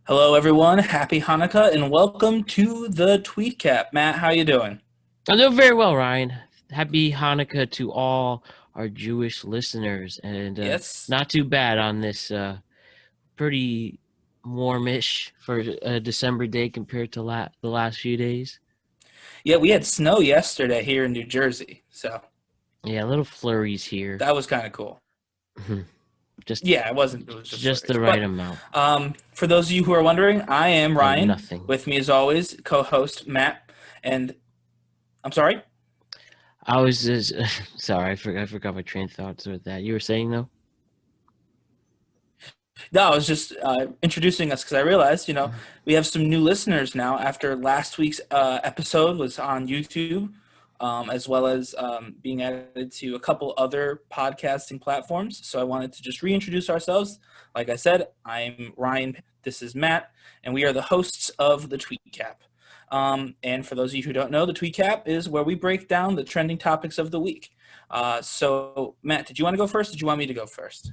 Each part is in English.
Hello, everyone. Happy Hanukkah, and welcome to the TweetCap. Matt, how you doing? I'm doing very well, Ryan. Happy Hanukkah to all our Jewish listeners, and Yes. not too bad on this pretty warmish for a December day compared to the last few days. Yeah, we had snow yesterday here in New Jersey, so Yeah, little flurries here. that was kind of cool. Mhm. just Yeah, it wasn't. It was just just flurries. the right But amount for those of you who are wondering, I am of Ryan. nothing. With me, as always, co-host Matt. And I'm sorry. I was just sorry. I forgot my train of thoughts with that. You were saying though. No, I was just introducing us because I realized, we have some new listeners now after last week's episode was on YouTube, as well as being added to a couple other podcasting platforms. So I wanted to just reintroduce ourselves. Like I said, I'm Ryan. This is Matt, and we are the hosts of the TweetCap. And for those of you who don't know, the TweetCap is where we break down the trending topics of the week. So, Matt, did you want to go first? Did you want me to go first?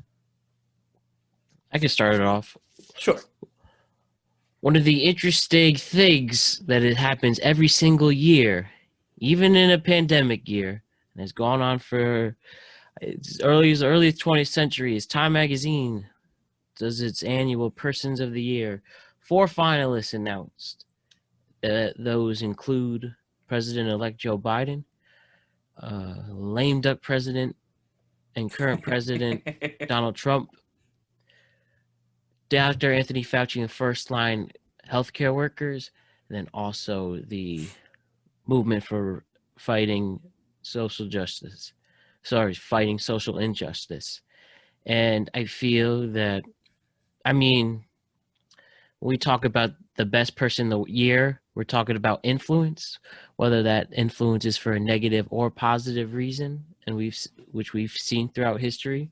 I can start it off. Sure. One of the interesting things that it happens every single year, even in a pandemic year, and has gone on for as early as 20th century, is Time Magazine does its annual Persons of the Year. Four finalists announced. Those include President-elect Joe Biden, lame duck president and current president Donald Trump, Dr. Anthony Fauci and first-line healthcare workers, and then also the movement for fighting social justice. Sorry, fighting social injustice. And I feel that, I mean, when we talk about the best person of the year, we're talking about influence, whether that influence is for a negative or positive reason, and which we've seen throughout history.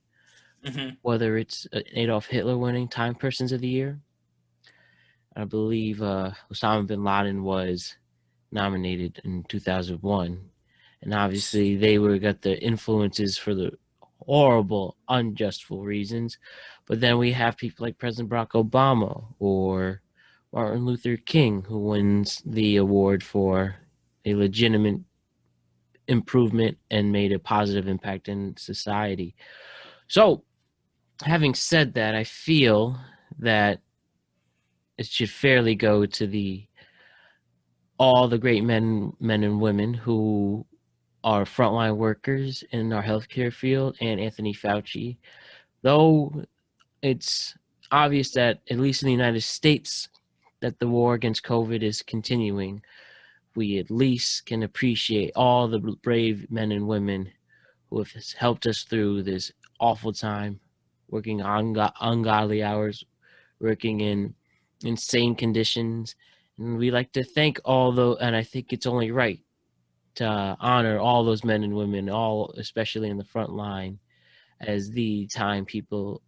Hmm. Whether it's Adolf Hitler winning Time Persons of the Year, I believe Osama bin Laden was nominated in 2001, and obviously they were got the influences for the horrible, unjustful reasons. But then we have people like President Barack Obama or Martin Luther King, who wins the award for a legitimate improvement and made a positive impact in society. So, having said that, I feel that it should fairly go to the all the great men and women who are frontline workers in our healthcare field and Anthony Fauci. Though it's obvious that at least in the United States that the war against COVID is continuing, we at least can appreciate all the brave men and women who have helped us through this awful time, working ungodly hours, working in insane conditions. And we like to thank all those, and I think it's only right to honor all those men and women, all especially in the front line, as the well,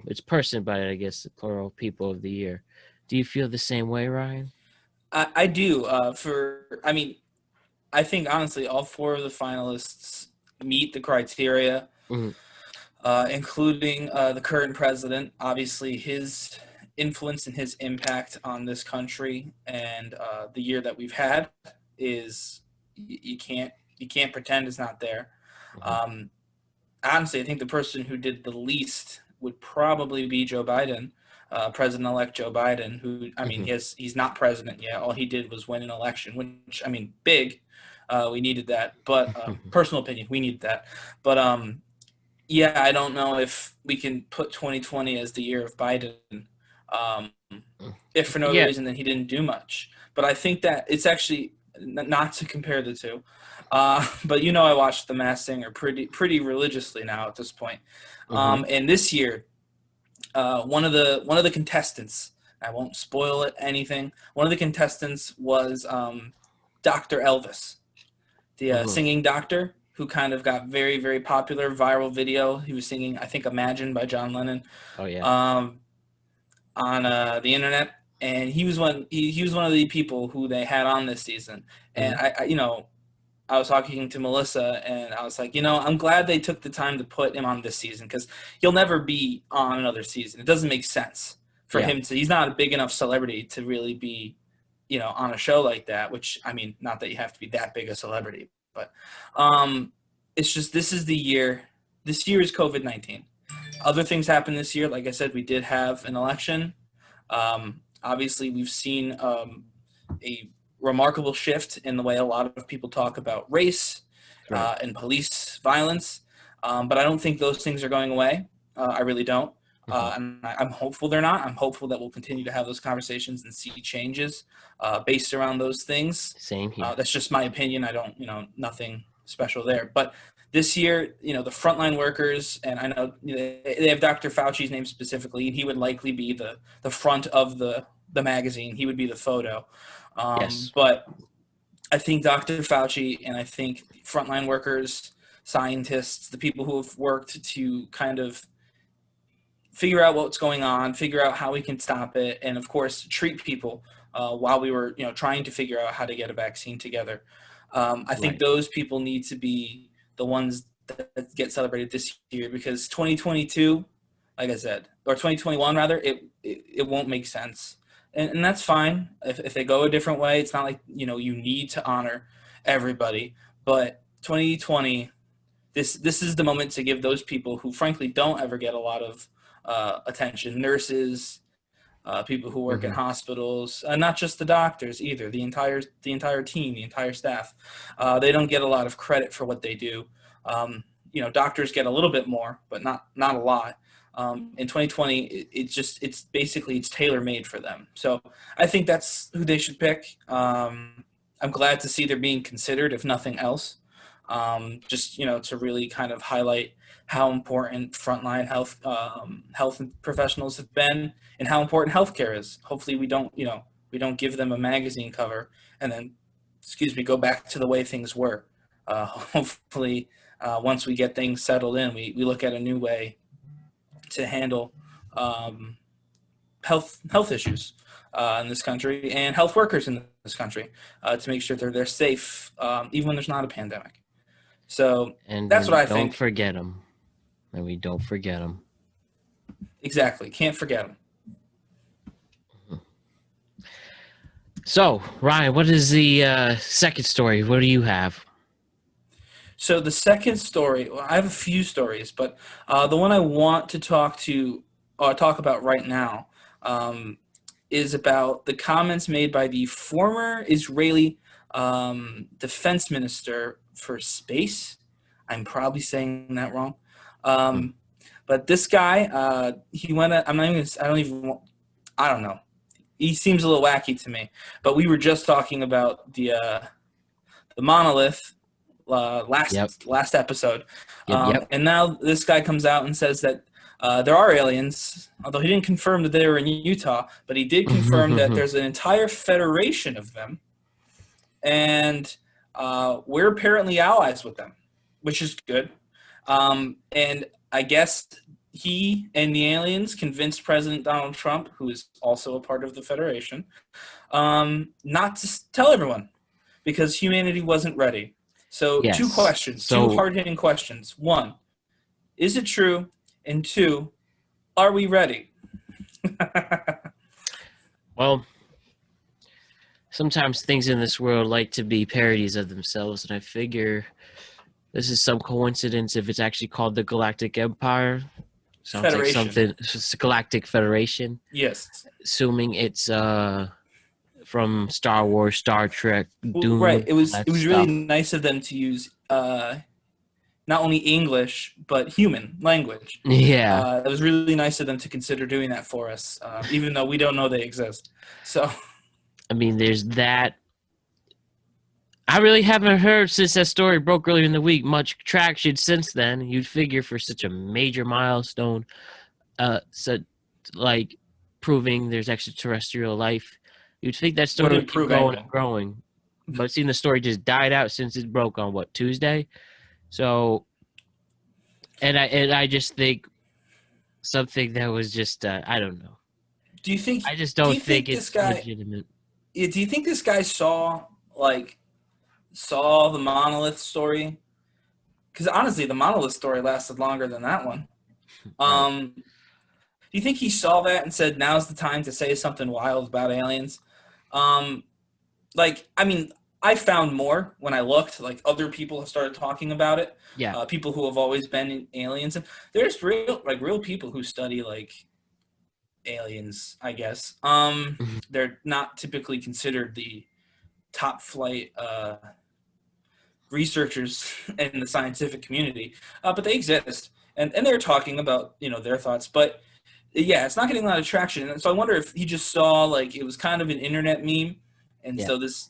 it's person, but I guess the plural people of the year. Do you feel the same way, Ryan? I do. I think honestly, all four of the finalists meet the criteria, Mm-hmm. including the current president. Obviously, his influence and his impact on this country and the year that we've had is you can't pretend it's not there. Mm-hmm. Um, Honestly, I think the person who did the least would probably be Joe Biden, President-elect Joe Biden. Who, I mean, Mm-hmm. he's not president yet. All he did was win an election, which I mean, big. We needed that, but personal opinion, we need that. But yeah, I don't know if we can put 2020 as the year of Biden. Um, if for no other Yeah. reason than he didn't do much. But I think that it's actually not to compare the two. But I watched The Masked Singer pretty religiously now at this point. Mm-hmm. And this year, one of the contestants. I won't spoil it anything. One of the contestants was Dr. Elvis, the Mm-hmm. singing doctor who kind of got very very popular viral video. He was singing I think Imagine by John Lennon. Oh yeah. Um, on the internet, and he was one of the people who they had on this season. And Mm-hmm. I was talking to Melissa, and I was like, I'm glad they took the time to put him on this season because he'll never be on another season. It doesn't make sense for Yeah. him to, he's not a big enough celebrity to really be, on a show like that, which, I mean, not that you have to be that big a celebrity, but it's just, this year is COVID-19. Other things happened this year. Like I said, we did have an election. Obviously, we've seen a remarkable shift in the way a lot of people talk about race Right. and police violence. But I don't think those things are going away. I really don't. And I'm hopeful they're not. I'm hopeful that we'll continue to have those conversations and see changes based around those things. Same here. That's just my opinion. I don't, nothing special there. But this year, the frontline workers, and I know they have Dr. Fauci's name specifically, and he would likely be the front of the magazine. He would be the photo. Yes. But I think Dr. Fauci and I think frontline workers, scientists, the people who have worked to kind of figure out what's going on, figure out how we can stop it, and of course treat people while we were trying to figure out how to get a vaccine together. I think those people need to be the ones that get celebrated this year, because 2022, like I said, or 2021 rather, it won't make sense. And that's fine if they go a different way. It's not like you need to honor everybody, but 2020, this is the moment to give those people who frankly don't ever get a lot of attention, nurses, people who work in hospitals, not just the doctors either, the entire team, the entire staff. They don't get a lot of credit for what they do. Doctors get a little bit more, but not a lot. In 2020, it's basically tailor-made for them. So I think that's who they should pick. I'm glad to see they're being considered, if nothing else, just to really kind of highlight how important frontline health professionals have been, and how important healthcare is. Hopefully, we don't give them a magazine cover and then, go back to the way things were. Hopefully, once we get things settled in, we look at a new way to handle health issues in this country, and health workers in this country, to make sure they're safe, even when there's not a pandemic. So that's what I think. Don't forget them. And we don't forget them. Exactly. Can't forget them. So, Ryan, what is the second story? What do you have? So the second story, well, I have a few stories, but the one I want to talk about right now is about the comments made by the former Israeli defense minister for space. I'm probably saying that wrong. But this guy, he went. I don't know. He seems a little wacky to me. But we were just talking about the monolith last episode. Yep. And now this guy comes out and says that there are aliens, although he didn't confirm that they were in Utah, but he did confirm that there's an entire federation of them, and we're apparently allies with them, which is good. And I guess he and the aliens convinced President Donald Trump, who is also a part of the Federation, not to tell everyone, because humanity wasn't ready. So Yes. Two questions, two hard-hitting questions. One, is it true? And two, are we ready? Well, sometimes things in this world like to be parodies of themselves, and I figure this is some coincidence if it's actually called the Galactic Empire. Sounds Federation. like something. It's a Galactic Federation. Yes. Assuming it's from Star Wars, Star Trek, Doom. Right. It was stuff. really nice of them to use not only English but human language. Yeah. It was really nice of them to consider doing that for us, even though we don't know they exist. So, I mean, there's that. I really haven't heard since that story broke earlier in the week much traction since then. You'd figure for such a major milestone, like proving there's extraterrestrial life, you'd think that story would keep going and growing. But it seems the story just died out since it broke on Tuesday. So, and I just think something that was just I don't know. Do you think? I just don't think it's legitimate. Do you think this guy saw the monolith story? Because honestly, the monolith story lasted longer than that one. Do you think he saw that and said, "Now's the time to say something wild about aliens"? Um, like, I mean, I found more when I looked. Like, other people have started talking about it. Yeah. People who have always been in aliens, and there's real people who study like aliens. I guess. They're not typically considered the top flight researchers in the scientific community, but they exist, and they're talking about their thoughts. But yeah, it's not getting a lot of traction, and so I wonder if he just saw like it was kind of an internet meme, and Yeah. so this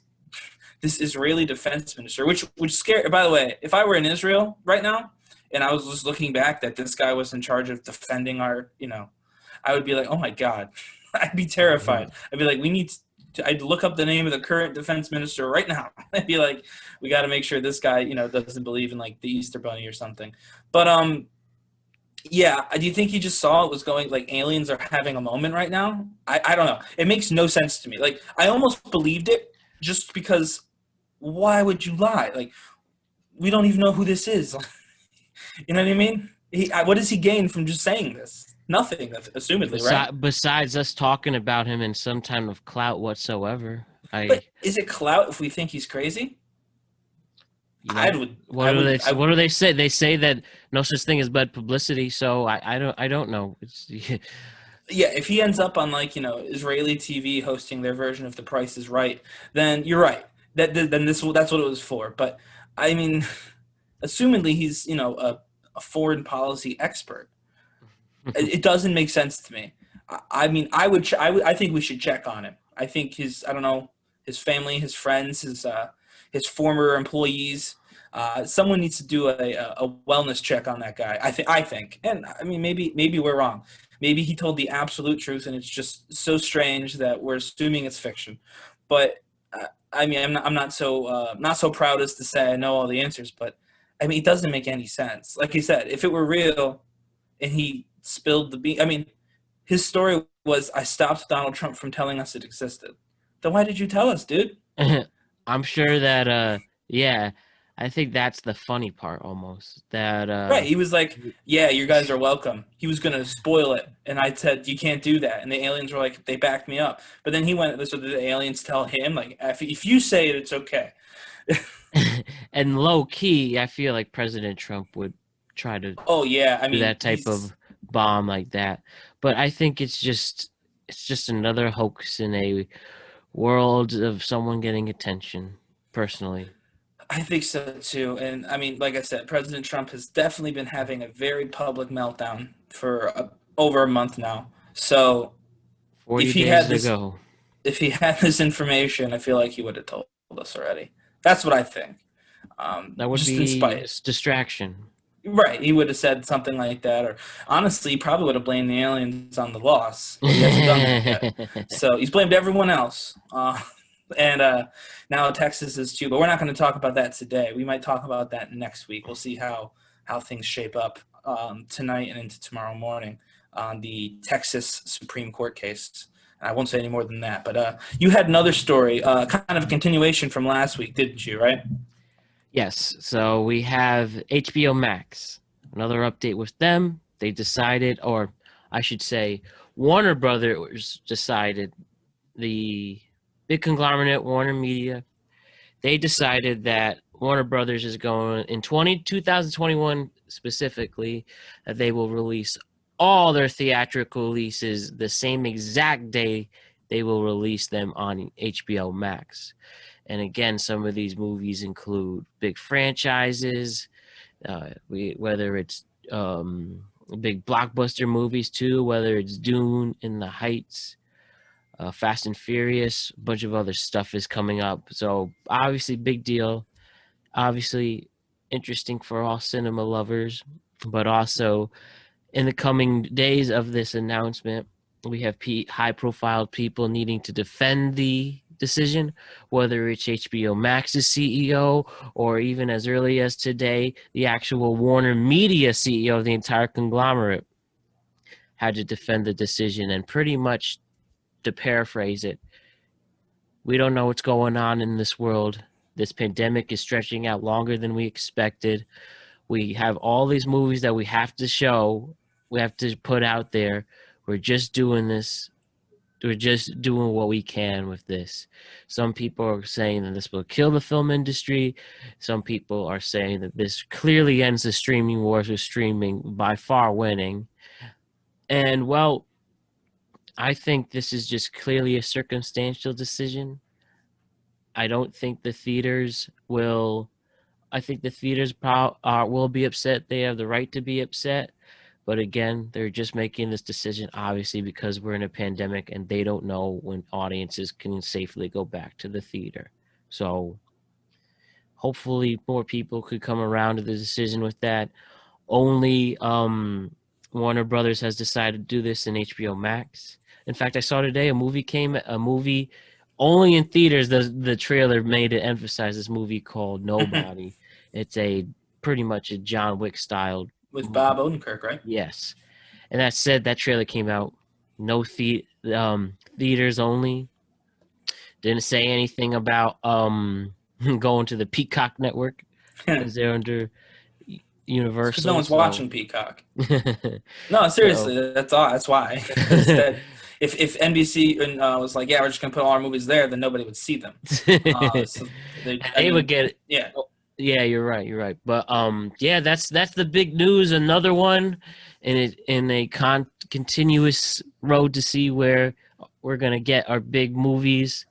Israeli defense minister, which scare. By the way, if I were in Israel right now and I was just looking back that this guy was in charge of defending our, I would be like, oh my god, I'd be terrified. I'd be like, we need to. I'd look up the name of the current defense minister right now. I'd be like, we got to make sure this guy, doesn't believe in like the Easter Bunny or something. But yeah, do you think he just saw it was going like aliens are having a moment right now? I don't know. It makes no sense to me. Like I almost believed it just because why would you lie? Like we don't even know who this is. You know what I mean? What does he gain from just saying this? Nothing, assumedly, right? Besides us talking about him in some kind of clout whatsoever, But is it clout if we think he's crazy? What do they say? They say that no such thing as bad publicity. So I don't know. It's yeah, if he ends up on like Israeli TV hosting their version of The Price is Right, then you're right. That's what it was for. But I mean, assumedly he's a foreign policy expert. It doesn't make sense to me. I mean, I think we should check on him. I think I don't know, his family, his friends, his former employees. Someone needs to do a wellness check on that guy. I think, and I mean, maybe we're wrong. Maybe he told the absolute truth, and it's just so strange that we're assuming it's fiction. But I mean, I'm not so proud as to say I know all the answers. But I mean, it doesn't make any sense. Like you said, if it were real, and he spilled the bean. I mean, his story was, I stopped Donald Trump from telling us it existed. Then why did you tell us, dude? I'm sure that yeah, I think that's the funny part almost. That Right. He was like, yeah, you guys are welcome. He was going to spoil it. And I said, you can't do that. And the aliens were like, they backed me up. But then he went, so the aliens tell him, like, if you say it, it's okay. and low key, I feel like President Trump would try to Oh, yeah. I do mean, that type of bomb like that. But I think it's just another hoax in a world of someone getting attention, personally. I think so too. And I mean, like I said, President Trump has definitely been having a very public meltdown for over a month now. So 40 if he days had to this, go. if he had this information, I feel like he would have told us already. That's what I think. That would Just in be spite. distraction. Right. He would have said something like that. Or honestly, he probably would have blamed the aliens on the loss, but he hasn't done that yet. So he's blamed everyone else. And now Texas is too. But we're not going to talk about that today. We might talk about that next week. We'll see how things shape up tonight and into tomorrow morning on the Texas Supreme Court case. I won't say any more than that. But you had another story, kind of a continuation from last week, didn't you, right? Yes, so we have HBO Max. Another update with them. They decided, or I should say, Warner Brothers decided, the big conglomerate Warner Media, they decided that Warner Brothers is going, in 2021 specifically, that they will release all their theatrical releases the same exact day they will release them on HBO Max. And again, some of these movies include big franchises, whether it's big blockbuster movies too, whether it's Dune, In the Heights, Fast and Furious, a bunch of other stuff is coming up. So obviously, big deal. Obviously, interesting for all cinema lovers, but also in the coming days of this announcement, we have high-profile people needing to defend the decision, whether it's HBO Max's CEO or even as early as today, the actual Warner Media CEO of the entire conglomerate had to defend the decision. And pretty much, to paraphrase it, we don't know what's going on in this world. This pandemic is stretching out longer than we expected. We have all these movies that we have to show, we have to put out there. We're just doing this. We're just doing what we can with this. Some people are saying that this will kill the film industry. Some people are saying that this clearly ends the streaming wars, with streaming by far winning. And well, I think this is just clearly a circumstantial decision. I don't think the theaters will. I think the theaters will be upset. They have the right to be upset. But again, they're just making this decision, obviously, because we're in a pandemic and they don't know when audiences can safely go back to the theater. So hopefully more people could come around to the decision with that. Only Warner Brothers has decided to do this in HBO Max. In fact, I saw today a movie only in theaters. The trailer made it emphasize this movie called Nobody. It's pretty much a John Wick style With movie. Bob Odenkirk, right? Yes. And that said, that trailer came out theaters only. Didn't say anything about going to the Peacock network because they're under Universal. Because no one's watching Peacock. No, seriously, that's all. That's why. If NBC was like, yeah, we're just gonna put all our movies there, then nobody would see them. So they would get it. Yeah. Yeah, you're right. But yeah, that's the big news. Another one in a continuous road to see where we're gonna get our big movies.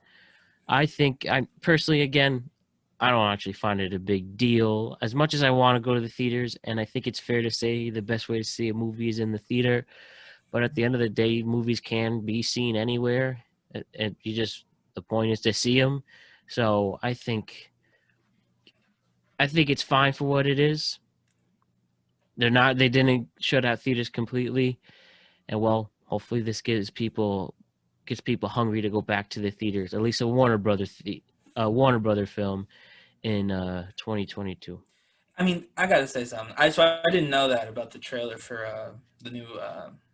I think I personally, again, I don't actually find it a big deal as much as I want to go to the theaters, and I think it's fair to say the best way to see a movie is in the theater. But at the end of the day, movies can be seen anywhere, and the point is to see them. So I think it's fine for what it is. They didn't shut out theaters completely, and well, hopefully this gets people hungry to go back to the theaters. At least a Warner Brother film in 2022. I mean, I gotta say something. I didn't know that about the trailer for the new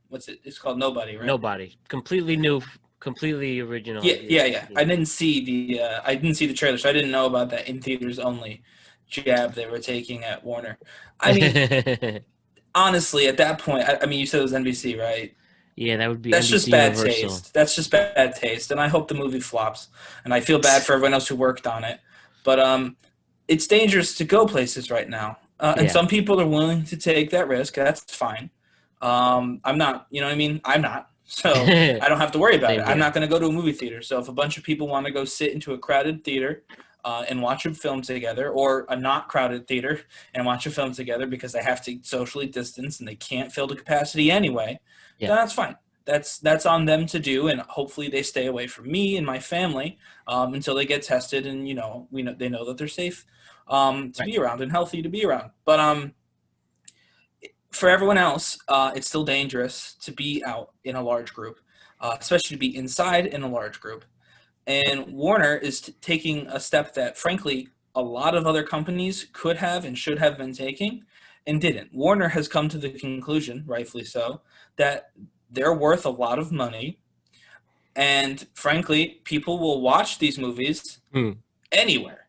what's it? It's called Nobody, right? Nobody. Completely new, completely original. Yeah. I didn't see the trailer, so I didn't know about that in theaters only jab they were taking at Warner. I mean, honestly, at that point, I mean, you said it was NBC, right? Yeah, that would be. That's NBC just bad Universal. taste. That's just bad taste, and I hope the movie flops. And I feel bad for everyone else who worked on it. But it's dangerous to go places right now, and some people are willing to take that risk. That's fine. I'm not. You know what I mean? I'm not. So I don't have to worry about it. I'm not going to go to a movie theater. So if a bunch of people want to go sit into a crowded theater and watch a film together, or a not crowded theater and watch a film together because they have to socially distance and they can't fill the capacity anyway, then that's fine. That's on them to do, and hopefully they stay away from me and my family until they get tested, and they know that they're safe to be around and healthy to be around. But for everyone else, it's still dangerous to be out in a large group, especially to be inside in a large group. And Warner is taking a step that, frankly, a lot of other companies could have and should have been taking and didn't. Warner has come to the conclusion, rightfully so, that they're worth a lot of money. And frankly, people will watch these movies anywhere.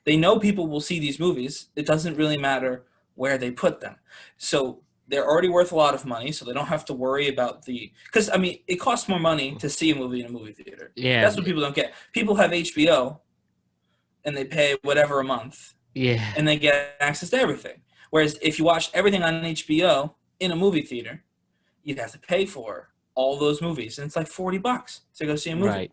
They know people will see these movies. It doesn't really matter where they put them. So they're already worth a lot of money, so they don't have to worry about because, I mean, it costs more money to see a movie in a movie theater. Yeah. That's what people don't get. People have HBO, and they pay whatever a month. Yeah. And they get access to everything. Whereas if you watched everything on HBO in a movie theater, you'd have to pay for all those movies. And it's like $40 to go see a movie. Right.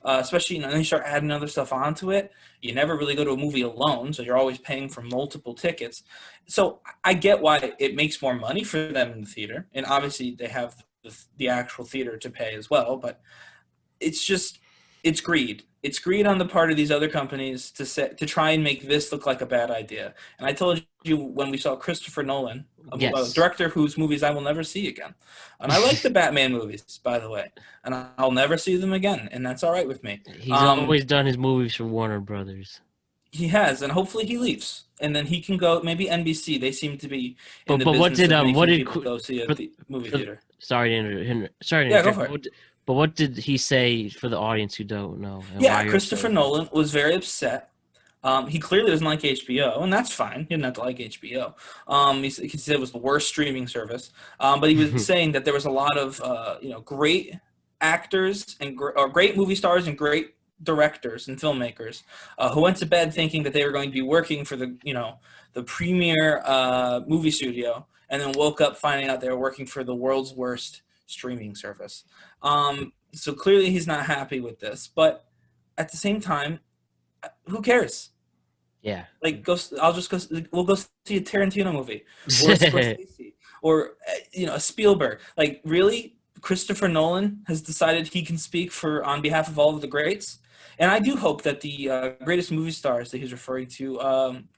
Especially, then you start adding other stuff onto it. You never really go to a movie alone, so you're always paying for multiple tickets. So I get why it makes more money for them in the theater, and obviously they have the actual theater to pay as well. But it's greed. It's greed on the part of these other companies to try and make this look like a bad idea. And I told you when we saw Christopher Nolan, a director whose movies I will never see again. And I like the Batman movies, by the way, and I'll never see them again, and that's all right with me. He's always done his movies for Warner Brothers. He has, and hopefully he leaves, and then he can go. Maybe NBC. They seem to be in the business of making people go see a movie theater. Sorry to interrupt. Yeah, go for it. But what did he say for the audience who don't know? Christopher Nolan was very upset He clearly doesn't like HBO, and that's fine. He didn't have to like HBO. He said it was the worst streaming service. But he was saying that there was a lot of great actors and or great movie stars and great directors and filmmakers who went to bed thinking that they were going to be working for the premier movie studio, and then woke up finding out they were working for the world's worst streaming service. So clearly he's not happy with this, but at the same time, who cares? Yeah. Like, we'll go see a Tarantino movie or a Scorsese or a Spielberg. Like, really, Christopher Nolan has decided he can speak on behalf of all of the greats. And I do hope that the greatest movie stars that he's referring to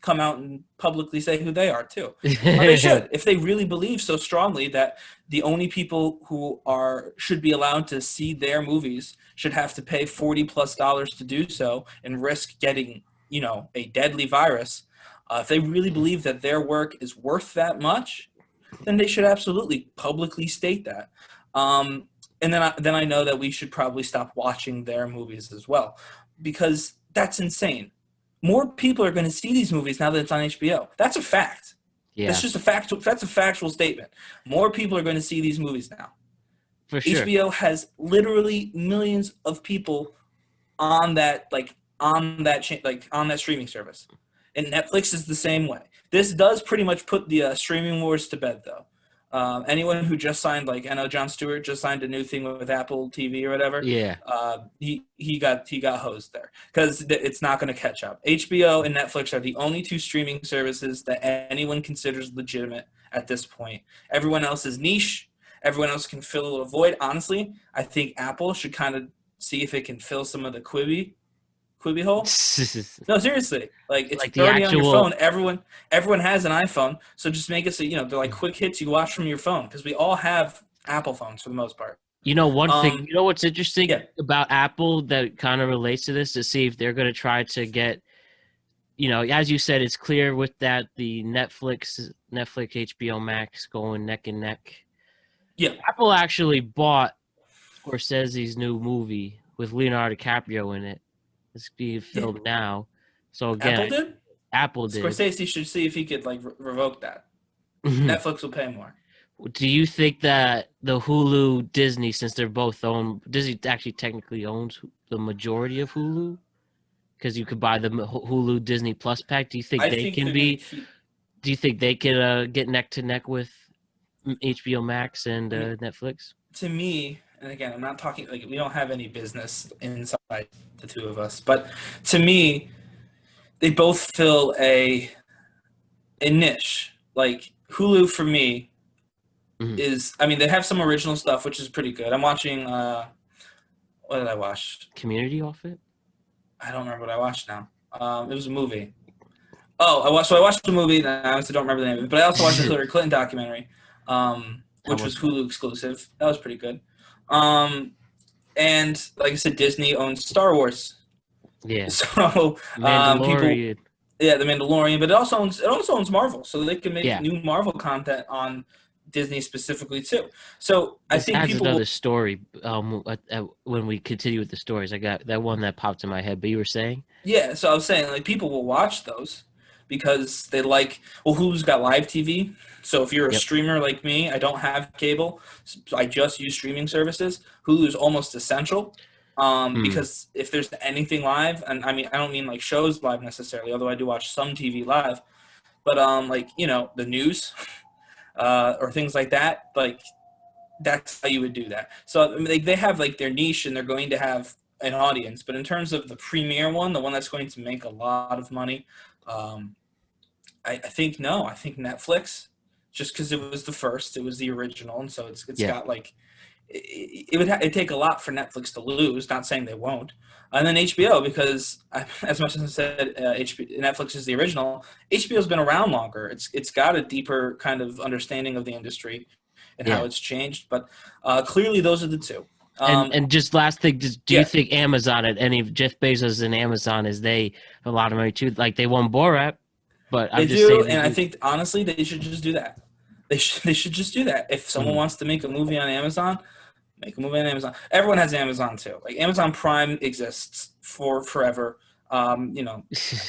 come out and publicly say who they are too. They should, if they really believe so strongly that the only people who should be allowed to see their movies should have to pay $40+ to do so and risk getting a deadly virus. If they really believe that their work is worth that much, then they should absolutely publicly state that. And then I know that we should probably stop watching their movies as well, because that's insane. More people are going to see these movies now that it's on HBO. That's a fact. Yeah. That's just a fact. That's a factual statement. More people are going to see these movies now. For sure. HBO has literally millions of people on that streaming service, and Netflix is the same way. This does pretty much put the streaming wars to bed, though. Anyone who just signed, like, I know Jon Stewart just signed a new thing with Apple TV or whatever. Yeah. He got hosed there because it's not going to catch up. HBO and Netflix are the only two streaming services that anyone considers legitimate at this point. Everyone else is niche. Everyone else can fill a little void. Honestly, I think Apple should kind of see if it can fill some of the Quibi hole. No, seriously. Like, it's like already on your phone. Everyone has an iPhone, so just make it so they're like quick hits you watch from your phone, because we all have Apple phones for the most part. One thing, what's interesting about Apple that kind of relates to this, to see if they're going to try to get, as you said, it's clear with that the Netflix HBO Max going neck and neck. Yeah. Apple actually bought Scorsese's new movie with Leonardo DiCaprio in it. It's being filmed now. So again, Apple did. Scorsese should see if he could revoke that. Netflix will pay more. Do you think that the Hulu Disney, since they're both owned, Disney actually technically owns the majority of Hulu? Because you could buy the Hulu Disney Plus pack. Do you think they can do you think they can get neck to neck with HBO Max and Netflix? To me, and again, I'm not talking, we don't have any business inside the two of us, but to me, they both fill a niche. Like, Hulu for me is, they have some original stuff, which is pretty good. I'm watching, what did I watch? Community off it? I don't remember what I watched now. It was a movie. Oh, I watched the movie, and I honestly don't remember the name of it, but I also watched the Hillary Clinton documentary, which was Hulu exclusive. That was pretty good. And like I said, Disney owns Star Wars. Yeah. So Mandalorian. The Mandalorian, but it also owns Marvel, so they can make new Marvel content on Disney specifically too. So I think adds people another story. When we continue with the stories, I got that one that popped in my head. But you were saying? Yeah. So I was saying, people will watch those because they Hulu's got live TV. So if you're a streamer like me, I don't have cable, so I just use streaming services. Hulu is almost essential because if there's anything live, and I don't mean shows live necessarily, although I do watch some TV live, but the news or things like that, that's how you would do that. So they have their niche, and they're going to have an audience. But in terms of the premier one, the one that's going to make a lot of money, I think Netflix. Just because it was the first, it was the original, and so it's got it'd take a lot for Netflix to lose. Not saying they won't, and then HBO, because as much as I said, Netflix is the original. HBO's been around longer. It's got a deeper kind of understanding of the industry and how it's changed. But clearly, those are the two. And just last thing, do you think Amazon, at any of Jeff Bezos and Amazon, is they have a lot of money too? They won Borat. But they do, and I think honestly they should just do that. They should just do that. If someone wants to make a movie on Amazon, make a movie on Amazon. Everyone has Amazon too. Amazon Prime exists for forever. You know,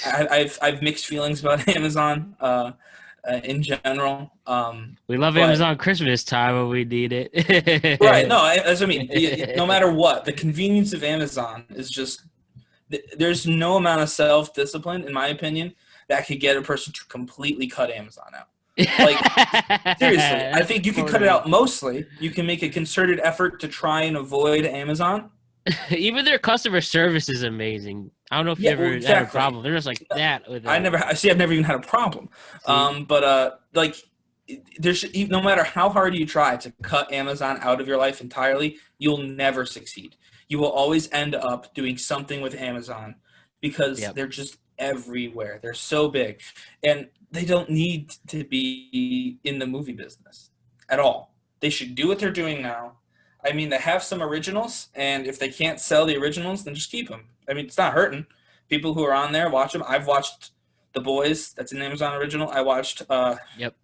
I've mixed feelings about Amazon in general. We love But Amazon Christmas time when we need right, it. no, that's what I mean. No matter what, the convenience of Amazon is just there's no amount of self discipline, in my opinion, that could get a person to completely cut Amazon out. Like seriously, I That's think you could cut it totally. out mostly. You can make a concerted effort to try and avoid Amazon. Even their customer service is amazing. I don't know if you Yeah, well, ever had a exactly. problem. They're just like that with I never everything. see. I've never even had a problem. See? But like, there's no matter how hard you try to cut Amazon out of your life entirely, you'll never succeed. You will always end up doing something with Amazon because Yep. they're just everywhere. They're so big, and they don't need to be in the movie business at all. They should do what they're doing now. I mean, they have some originals, and if they can't sell the originals, then just keep them. I mean, it's not hurting. People who are on there watch them. I've watched The Boys. That's an Amazon original. I watched. Yep. God,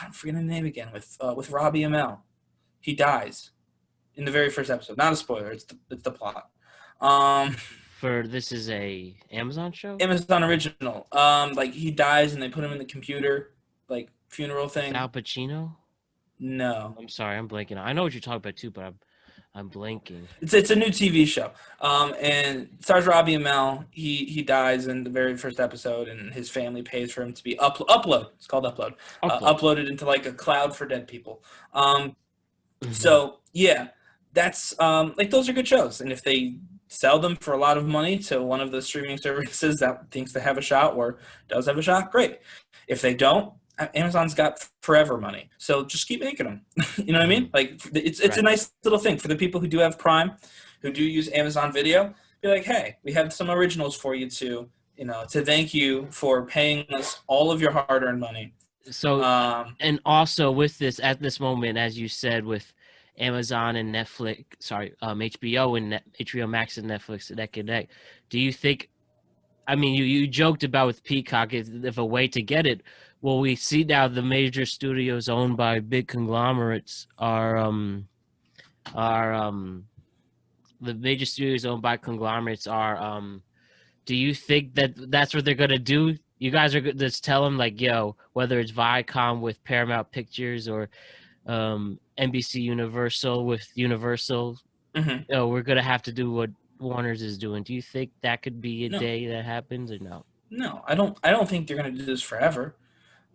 I'm forgetting the name again. With Robbie Amell. He dies in the very first episode. Not a spoiler. It's the plot. Um, For this is a Amazon show? Amazon original. Like he dies and they put him in the computer, like funeral With thing. Al Pacino? No, I'm sorry, I'm blanking. I know what you're talking about too, but I'm blanking. it's a new TV show. And it stars Robbie Amell. He dies in the very first episode, and his family pays for him to be upload. It's called upload. Upload. Uploaded into like a cloud for dead people. Mhm. So yeah, that's like those are good shows, and if they sell them for a lot of money to one of the streaming services that thinks they have a shot or does have a shot, great. If they don't, Amazon's got forever money, so just keep making them. You know what I mean? Like it's a Right. nice little thing for the people who do have Prime, who do use Amazon Video. Be like, hey, we have some originals for you to thank you for paying us all of your hard-earned money. So, Um, and also with this at this moment, as you said, with Amazon and Netflix, sorry, HBO and HBO Max and Netflix neck and neck, do you think? I mean, you joked about with Peacock if a way to get it. Well, we see now the major studios owned by big conglomerates are the major studios owned by conglomerates are. Do you think that that's what they're gonna do? You guys are just tell them like, yo, whether it's Viacom with Paramount Pictures or NBC Universal with Universal, mhm. we're gonna have to do what Warner's is doing. Do you think that could be a No, day that happens or no? no, I don't. I don't think they're going to do this forever,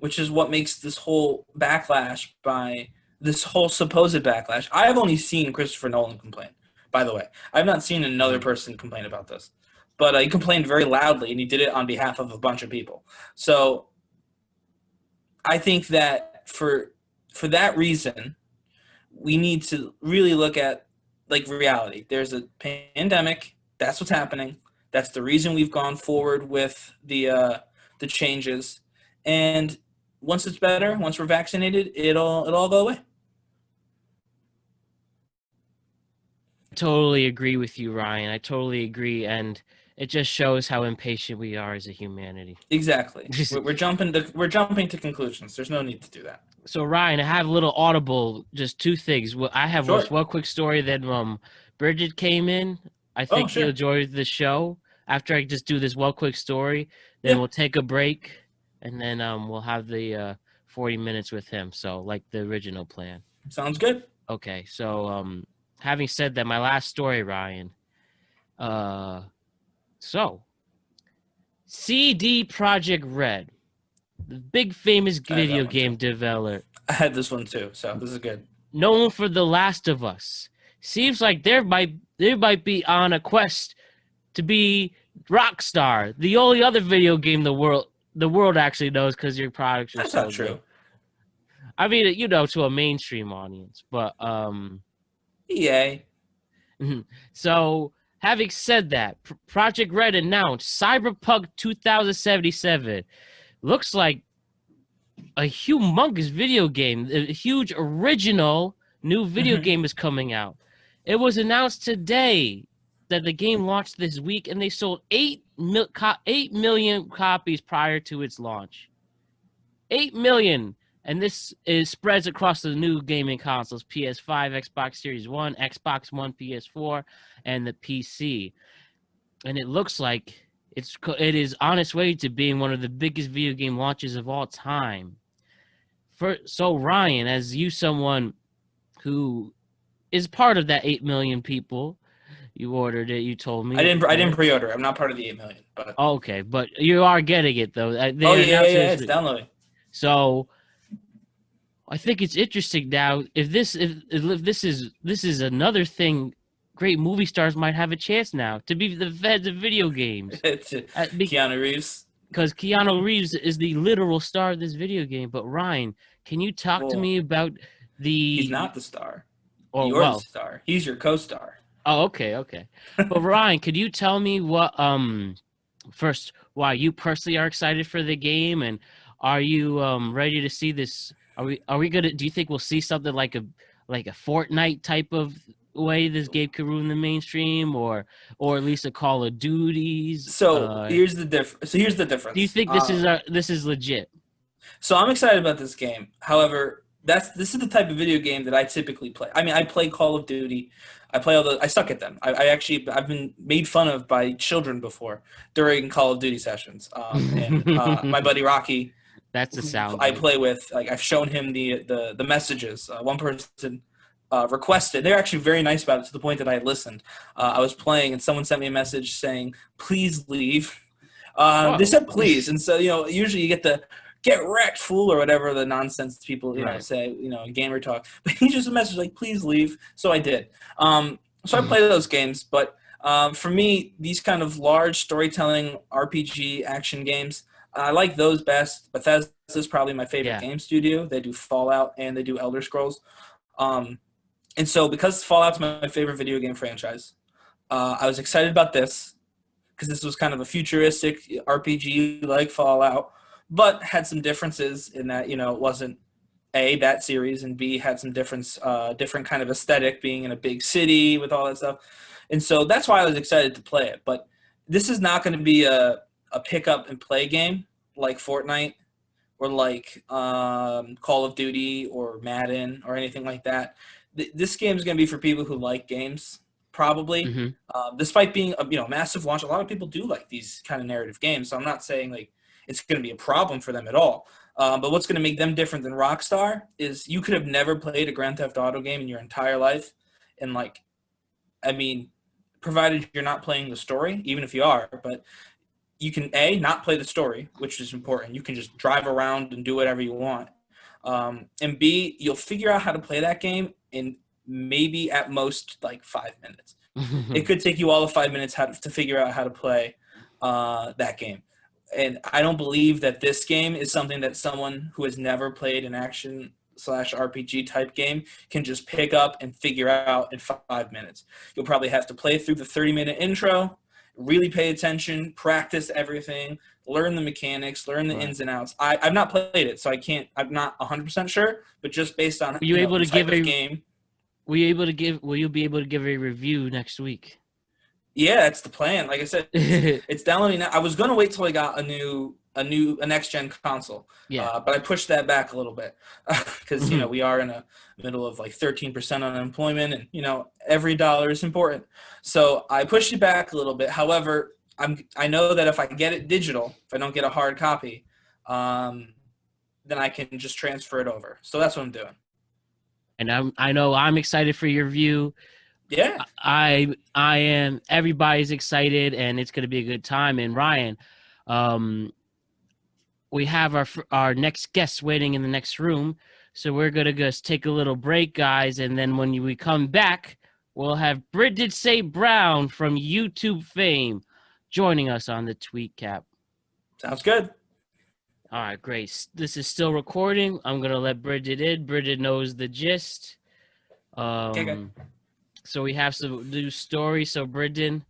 which is what makes this whole backlash by this whole supposed backlash. I have only seen Christopher Nolan complain. By the way, I've not seen another Mhm. person complain about this, but he complained very loudly, and he did it on behalf of a bunch of people. So I think that for that reason, we need to really look at like reality. There's a pandemic. That's what's happening. That's the reason we've gone forward with the changes. And once it's better, once we're vaccinated, it'll all go away. Totally agree with you, Ryan. I totally agree, and it just shows how impatient we are as a humanity. Exactly. We're jumping to conclusions. There's no need to do that. So Ryan, I have a little audible, just two things. Well, I have Sure. was one quick story. Then Bridget came in. I Oh, think you'll sure. enjoy the show. After I just do this one quick story, then Yeah. we'll take a break, and then we'll have the 40 minutes with him. So like the original plan. Sounds good. Okay. So having said that, my last story, Ryan. So CD Project Red, the big famous I had that video one too. game developer I had this one too, so this is good. known for The Last of Us, seems like they might be on a quest to be Rockstar, the only other video game the world actually knows because your products are That's so not good. true. I mean, to a mainstream audience, but EA. so having said that, Project Red announced Cyberpunk 2077 looks like a humongous video game, a huge original new video Mhm. game is coming out. It was announced today that the game launched this week, and they sold 8 million copies prior to its launch. 8 million, and this is spreads across the new gaming consoles: PS5, Xbox Series One, Xbox One, PS4, and the PC. And it looks like It is on its way to being one of the biggest video game launches of all time. So Ryan, as someone who is part of that 8 million people, you ordered it. You told me. I didn't pre-order. I'm not part of the 8 million. But okay, but you are getting it though. Yeah, it's downloading. So I think it's interesting now. If this is another thing, great movie stars might have a chance now to be the feds of video games. It's Keanu Reeves. Because Keanu Reeves is the literal star of this video game. But Ryan, can you talk to me about the? He's not the star. You're the star. He's your co-star. Oh, okay. But Ryan, could you tell me what first why you personally are excited for the game, and are you ready to see this? Are we gonna? Do you think we'll see something like a Fortnite type of way this game could ruin the mainstream, or at least a Call of Duties? So here's the difference. Do you think this is legit? So I'm excited about this game. However, this is the type of video game that I typically play. I mean, I play Call of Duty. I suck at them. I've been made fun of by children before during Call of Duty sessions. And my buddy Rocky, that's the sound I play with. Like, I've shown him the messages. One person requested. They're actually very nice about it to the point that I listened. I was playing and someone sent me a message saying, "Please leave." They said please, and so usually you get the "get wrecked, fool" or whatever the nonsense people say, gamer talk. But he just a message like, "Please leave." So I did. So I play those games, but for me, these kind of large storytelling RPG action games, I like those best. Bethesda is probably my favorite game studio. They do Fallout and they do Elder Scrolls. And so because Fallout's my favorite video game franchise, I was excited about this because this was kind of a futuristic RPG like Fallout, but had some differences in that, it wasn't A, that series, and B, had some different kind of aesthetic being in a big city with all that stuff. And so that's why I was excited to play it. But this is not going to be a pick up and play game like Fortnite or like Call of Duty or Madden or anything like that. This game is going to be for people who like games, probably. Despite being a massive launch, a lot of people do like these kind of narrative games. So I'm not saying like it's going to be a problem for them at all. But what's going to make them different than Rockstar is you could have never played a Grand Theft Auto game in your entire life. And provided you're not playing the story, even if you are, but you can A, not play the story, which is important. You can just drive around and do whatever you want. And B, you'll figure out how to play that game in maybe at most like 5 minutes. It could take you all of 5 minutes to figure out how to play that game. And I don't believe that this game is something that someone who has never played an action/RPG type game can just pick up and figure out in 5 minutes. You'll probably have to play through the 30-minute intro, really pay attention, practice everything, learn the mechanics, learn the ins and outs. I've not played it, so I'm not 100% sure, but just based on Will you be able to give a review next week? Yeah, that's the plan. Like I said, it's downloading now. I was gonna wait till I got a next gen console. But I pushed that back a little bit because we are in the middle of like 13% unemployment, and every dollar is important. So I pushed it back a little bit. However, I know that if I get it digital, if I don't get a hard copy, then I can just transfer it over. So that's what I'm doing. And I know I'm excited for your review. Yeah, I am. Everybody's excited, and it's going to be a good time. And Ryan, we have our next guest waiting in the next room, so we're going to just take a little break, guys, and then when we come back, we'll have Bridget St. Brown from YouTube fame joining us on the TweetCap. Sounds good. All right, great. This is still recording. I'm going to let Bridget in. Bridget knows the gist. Okay, good. So we have some new stories. So Bridget,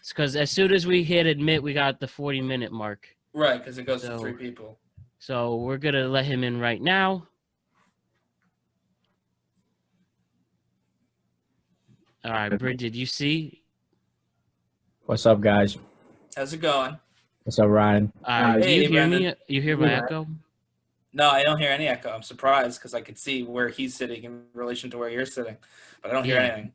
because as soon as we hit admit, we got the 40-minute mark. Right, because it goes to 3 people. So we're going to let him in right now. All right, Bridget, you see? What's up, guys? How's it going? What's up, Ryan? Do you hear me? You hear my echo? No, I don't hear any echo. I'm surprised because I could see where he's sitting in relation to where you're sitting, but I don't hear anything.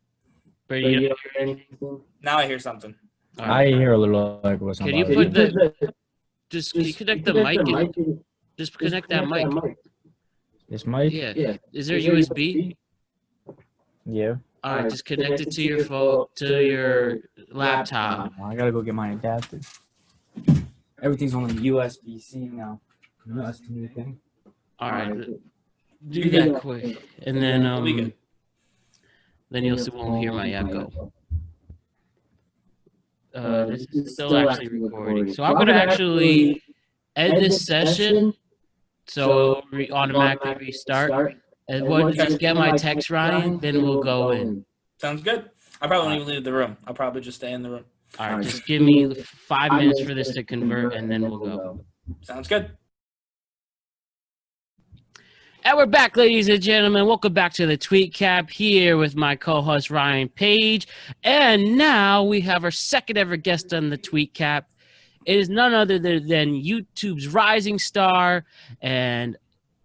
Bridget, you don't hear anything? Now I hear something. I hear a little like what's Can you put just can you connect the mic and just connect that mic? This mic? Yeah. Is there USB? Yeah. All right, just connect it to your phone, to your laptop. I gotta go get my adapter. Everything's on USB-C now. That's the new thing. All right, do that quick, and then It'll be good. then you'll see won't hear my echo. This is still actually recording, so I'm gonna actually end this session, so it'll automatically restart. And once you just get my text, Ryan, then we'll go in. Sounds good. I probably won't even leave the room. I'll probably just stay in the room. All right, just give me 5 minutes for this to convert, and then we'll go. Sounds good. And we're back, ladies and gentlemen. Welcome back to the TweetCap here with my co-host Ryan Page. And now we have our second ever guest on the TweetCap. It is none other than YouTube's rising star and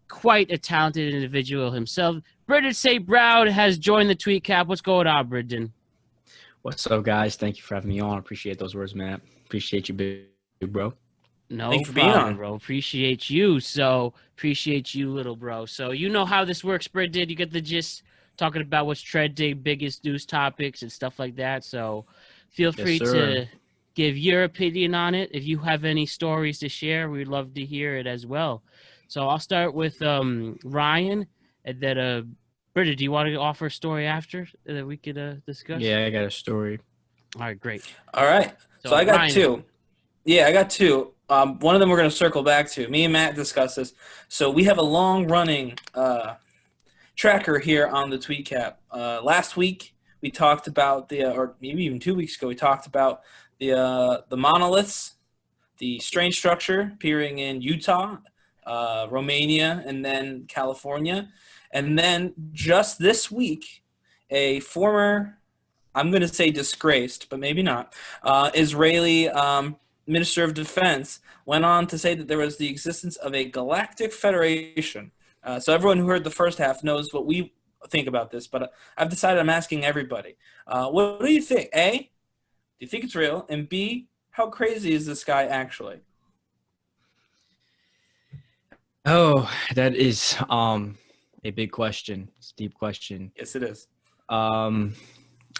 quite a talented individual himself. Brendan St. Brown has joined the TweetCap. What's going on, Brendan? What's up, guys? Thank you for having me on. Appreciate those words, man. Appreciate you, big bro. No Thanks for being problem, on. bro. Appreciate you. So appreciate you, little bro. So you know how this works, Brendan. You get the gist, talking about what's trending, biggest news topics and stuff like that. So feel free to give your opinion on it. If you have any stories to share, we'd love to hear it as well. So I'll start with Ryan, and then Brendan, do you want to offer a story after that we could discuss? Yeah, I got a story. All right, great. All right. So I got Ryan, two. Yeah, I got two. One of them we're going to circle back to. Me and Matt discussed this. So we have a long-running tracker here on the TweetCap. Last week we talked about or maybe even 2 weeks ago, we talked about the monoliths, the strange structure appearing in Utah, Romania, and then California. And then just this week, a former, I'm going to say disgraced, but maybe not, Israeli Minister of Defense went on to say that there was the existence of a galactic federation. So everyone who heard the first half knows what we think about this, but I've decided I'm asking everybody. What do you think? A, do you think it's real? And B, how crazy is this guy actually? Oh, that is a big question. It's a deep question. Yes, it is.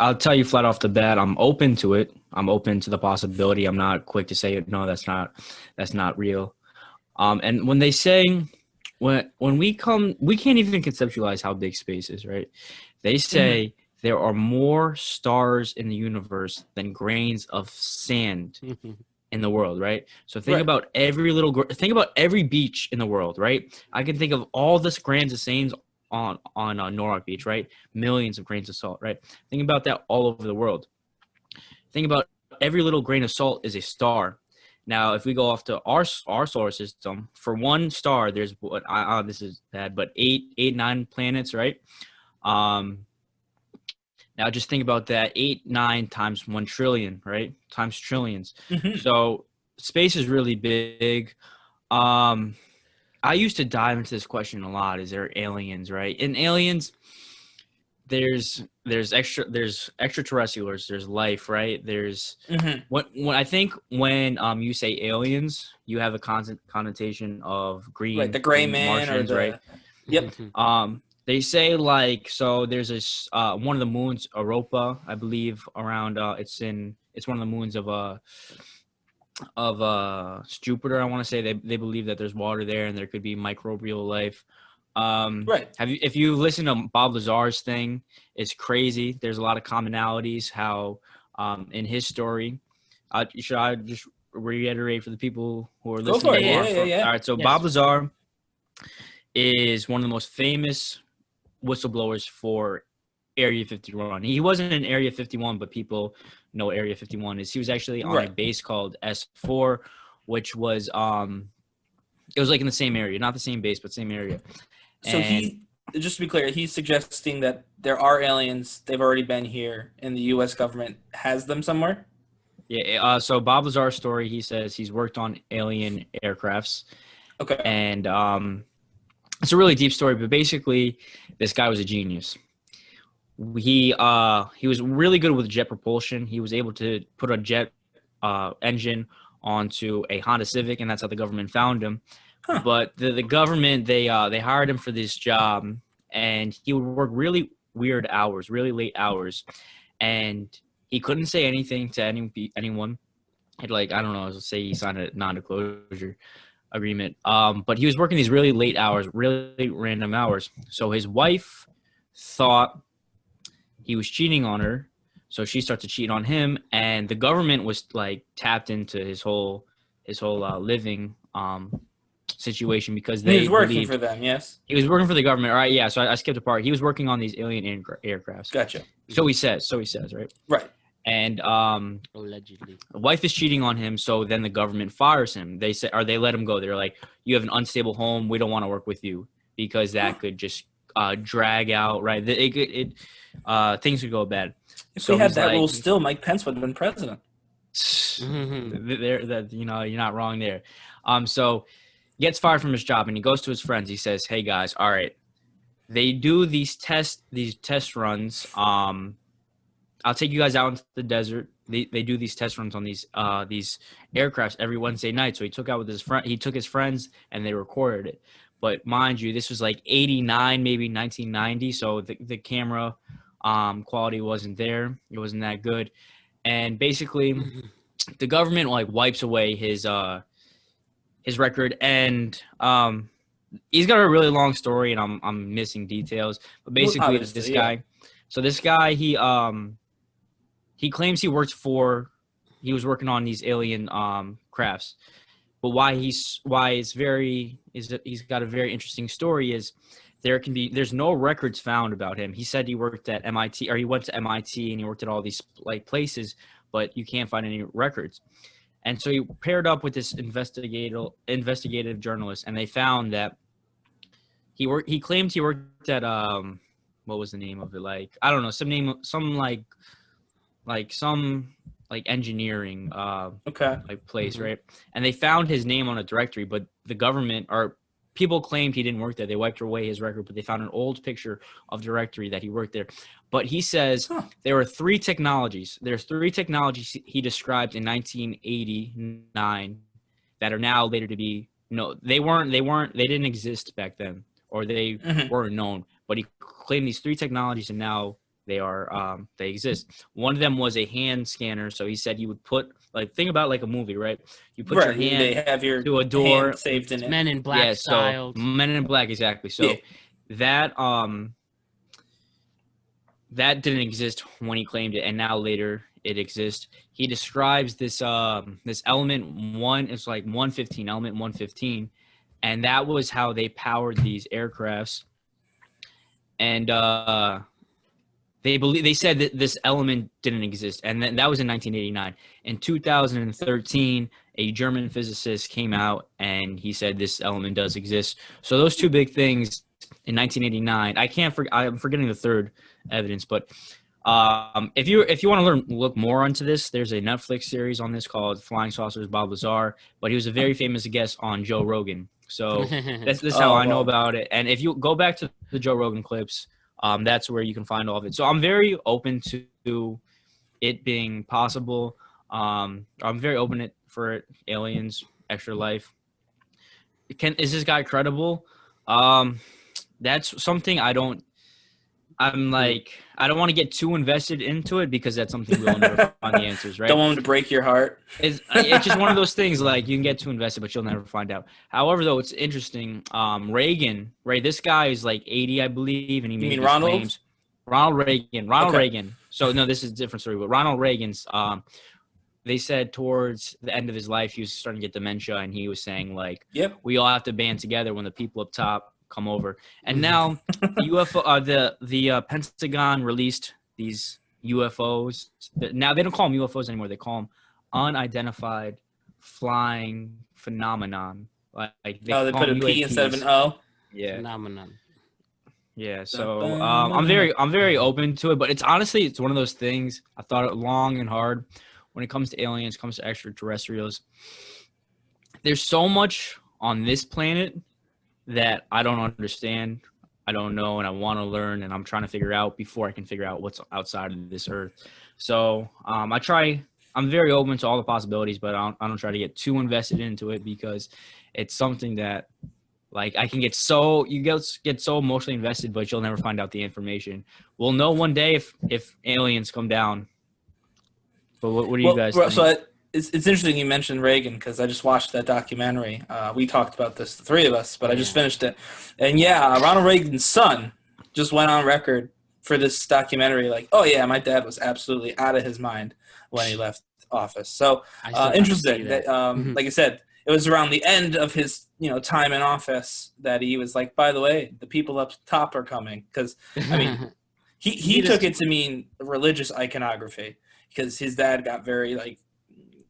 I'll tell you flat off the bat, I'm open to it. I'm open to the possibility. I'm not quick to say, no, that's not real. And when they say, when we can't even conceptualize how big space is, right? They say there are more stars in the universe than grains of sand in the world, right? So think about think about every beach in the world, right? I can think of all this grains of sand on Norwalk Beach, right? Millions of grains of salt, right? Think about that all over the world. Think about every little grain of salt is a star. Now, if we go off to our solar system, for one star, there's what this is bad, but 9 planets, right? Now just think about that, 9 times 1 trillion, right? Times trillions. So space is really big. I used to dive into this question a lot. Is there aliens, right? In aliens, there's extraterrestrials, there's life, right? There's when I think when you say aliens, you have a connotation of green, right? The gray man, Martians, or right? Yep. They say so there's this one of the moons, Europa, I believe, around it's one of the moons of Jupiter. I want to say they believe that there's water there and there could be microbial life. Right. If you listen to Bob Lazar's thing, it's crazy. There's a lot of commonalities. How in his story, should I just reiterate for the people who are listening? Go for it. Yeah. All right. So yes. Bob Lazar is one of the most famous whistleblowers for Area 51. He wasn't in Area 51, but people know what Area 51 is. He was actually on a base called S4, which was it was like in the same area, not the same base, but same area. So just to be clear, he's suggesting that there are aliens. They've already been here, and the U.S. government has them somewhere. Yeah. So Bob Lazar's story, he says he's worked on alien aircrafts. Okay. And it's a really deep story, but basically, this guy was a genius. He was really good with jet propulsion. He was able to put a jet engine onto a Honda Civic, and that's how the government found him. Huh. But the government, they hired him for this job, and he would work really weird hours, really late hours, and he couldn't say anything to anyone. Like, I don't know, let's say he signed a non-disclosure agreement. But he was working these really late hours, really random hours. So his wife thought he was cheating on her, so she started to cheat on him, and the government was like tapped into his whole living situation because He they was working believed for them, yes. he was working for the government. All right, yeah. So I skipped a part. He was working on these alien aircrafts. Gotcha. So he says, right? Right. And Allegedly. the wife is cheating on him, so then the government fires him. They say, or they let him go. They're like, you have an unstable home. We don't want to work with you because that could just drag out. Right? Things could go bad. If So we had he's that like- rule still, Mike Pence would have been president. You're not wrong there. So he gets fired from his job and he goes to his friends. He says, "Hey guys, all right, they do these test runs. I'll take you guys out into the desert. They do these test runs on these aircrafts every Wednesday night." So he took his friends and they recorded it. But mind you, this was like 89, maybe 1990. So the camera quality wasn't there. It wasn't that good. And basically the government like wipes away his record, and he's got a really long story, and I'm missing details. But basically, Obviously, this guy, he claims he was working on these alien crafts. But he's got a very interesting story is there's no records found about him. He said he worked at MIT, or he went to MIT and he worked at all these like places, but you can't find any records. And so he paired up with this investigative journalist, and they found that he claimed he worked at what was the name of it? Like, I don't know, some engineering like place, right? And they found his name on a directory, but the government or people claimed he didn't work there. They wiped away his record, but they found an old picture of directory that he worked there. But he says there were three technologies. There's three technologies he described in 1989 that are now later to be they didn't exist back then, or they weren't known. But he claimed these three technologies, and now they exist. One of them was a hand scanner. So he said you would put think about like a movie, right? You put your hand they have your to a door hand saved in it. Men in Black style. Men in Black, exactly. So that didn't exist when he claimed it, and now later it exists. He describes this element one. It's like 115, element 115, and that was how they powered these aircrafts. And they said that this element didn't exist, and then that was in 1989. In 2013, a German physicist came out and he said this element does exist. So those two big things in 1989. I'm forgetting the third evidence, but if you want to look more into this, there's a Netflix series on this called Flying Saucers Bob Lazar, but he was a very famous guest on Joe Rogan. So that's how I know about it. And if you go back to the Joe Rogan clips, that's where you can find all of it. So I'm very open to it being possible. I'm very open for aliens, extra life. Is this guy credible? That's something I don't want to get too invested into it because that's something we'll never find the answers, right? Don't want him to break your heart. It's just one of those things, like you can get too invested, but you'll never find out. However, though, it's interesting. Reagan, right? This guy is like 80, I believe, and he made Ronald? claims. Ronald Reagan. So no, this is a different story, but Ronald Reagan's. They said towards the end of his life, he was starting to get dementia, and he was saying like, we all have to band together when the people up top come over. And now the Pentagon released these UFOs. Now they don't call them UFOs anymore. They call them unidentified flying phenomenon. They put a P instead of an O. Yeah. Phenomenon. Yeah. So I'm very open to it, but it's one of those things I thought it long and hard when it comes to aliens, comes to extraterrestrials. There's so much on this planet that I don't understand, I don't know, and I want to learn, and I'm trying to figure out before I can figure out what's outside of this earth. So I try I'm very open to all the possibilities, but I don't try to get too invested into it because it's something that like I can get so emotionally invested, but you'll never find out the information. We'll know one day if aliens come down. But what do you guys think? So it's interesting you mentioned Reagan because I just watched that documentary. We talked about this, the three of us, but I just finished it. And yeah, Ronald Reagan's son just went on record for this documentary like, oh yeah, my dad was absolutely out of his mind when he left office. So interesting that, like I said, it was around the end of his time in office that he was like, by the way, the people up top are coming. Because, I mean, he took it to mean religious iconography because his dad got very like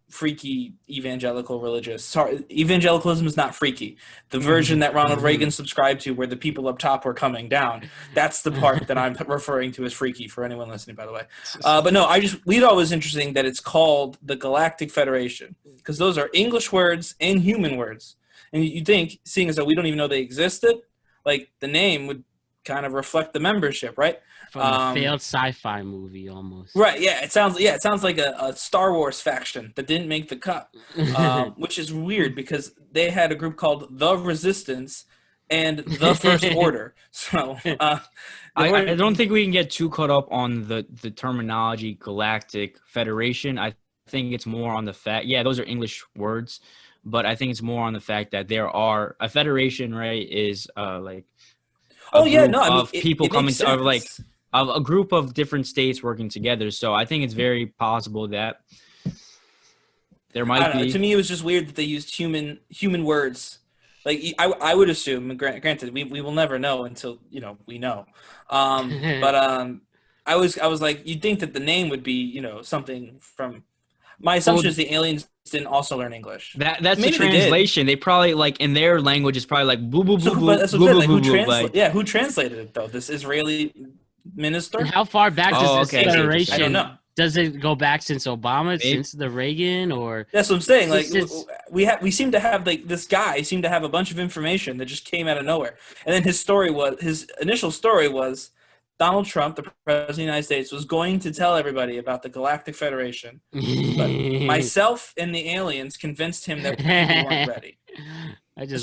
freaky evangelical religious. Sorry, evangelicalism is not freaky. The version that Ronald Reagan subscribed to where the people up top were coming down, that's the part that I'm referring to as freaky for anyone listening, by the way. But no, we thought it was interesting that it's called the Galactic Federation because those are English words and human words. And you think, seeing as though we don't even know they existed, like the name would kind of reflect the membership, right? From a failed sci-fi movie, almost. Right? Yeah, it sounds like a Star Wars faction that didn't make the cut, which is weird because they had a group called the Resistance and the First Order. So I don't think we can get too caught up on the terminology Galactic Federation. I think it's more on the fact, those are English words, but I think it's more on the fact that there are a federation, right? Is like people coming to like. Of a group of different states working together. So I think it's very possible that there might be. To me, it was just weird that they used human words. Like I would assume, granted, we will never know until we know. But I was like, you'd think that the name would be something from. My assumption is the aliens didn't also learn English. That's the translation. They probably like in their language is probably like boo boo boo boo. That's what I'm saying. Who translated it though? This Israeli minister? And how far back does this federation? I don't know. Does it go back since Obama, since the Reagan, or? That's what I'm saying. Like we seem to have like this guy seemed to have a bunch of information that just came out of nowhere. And then his initial story was Donald Trump, the president of the United States, was going to tell everybody about the Galactic Federation, but myself and the aliens convinced him that people weren't ready.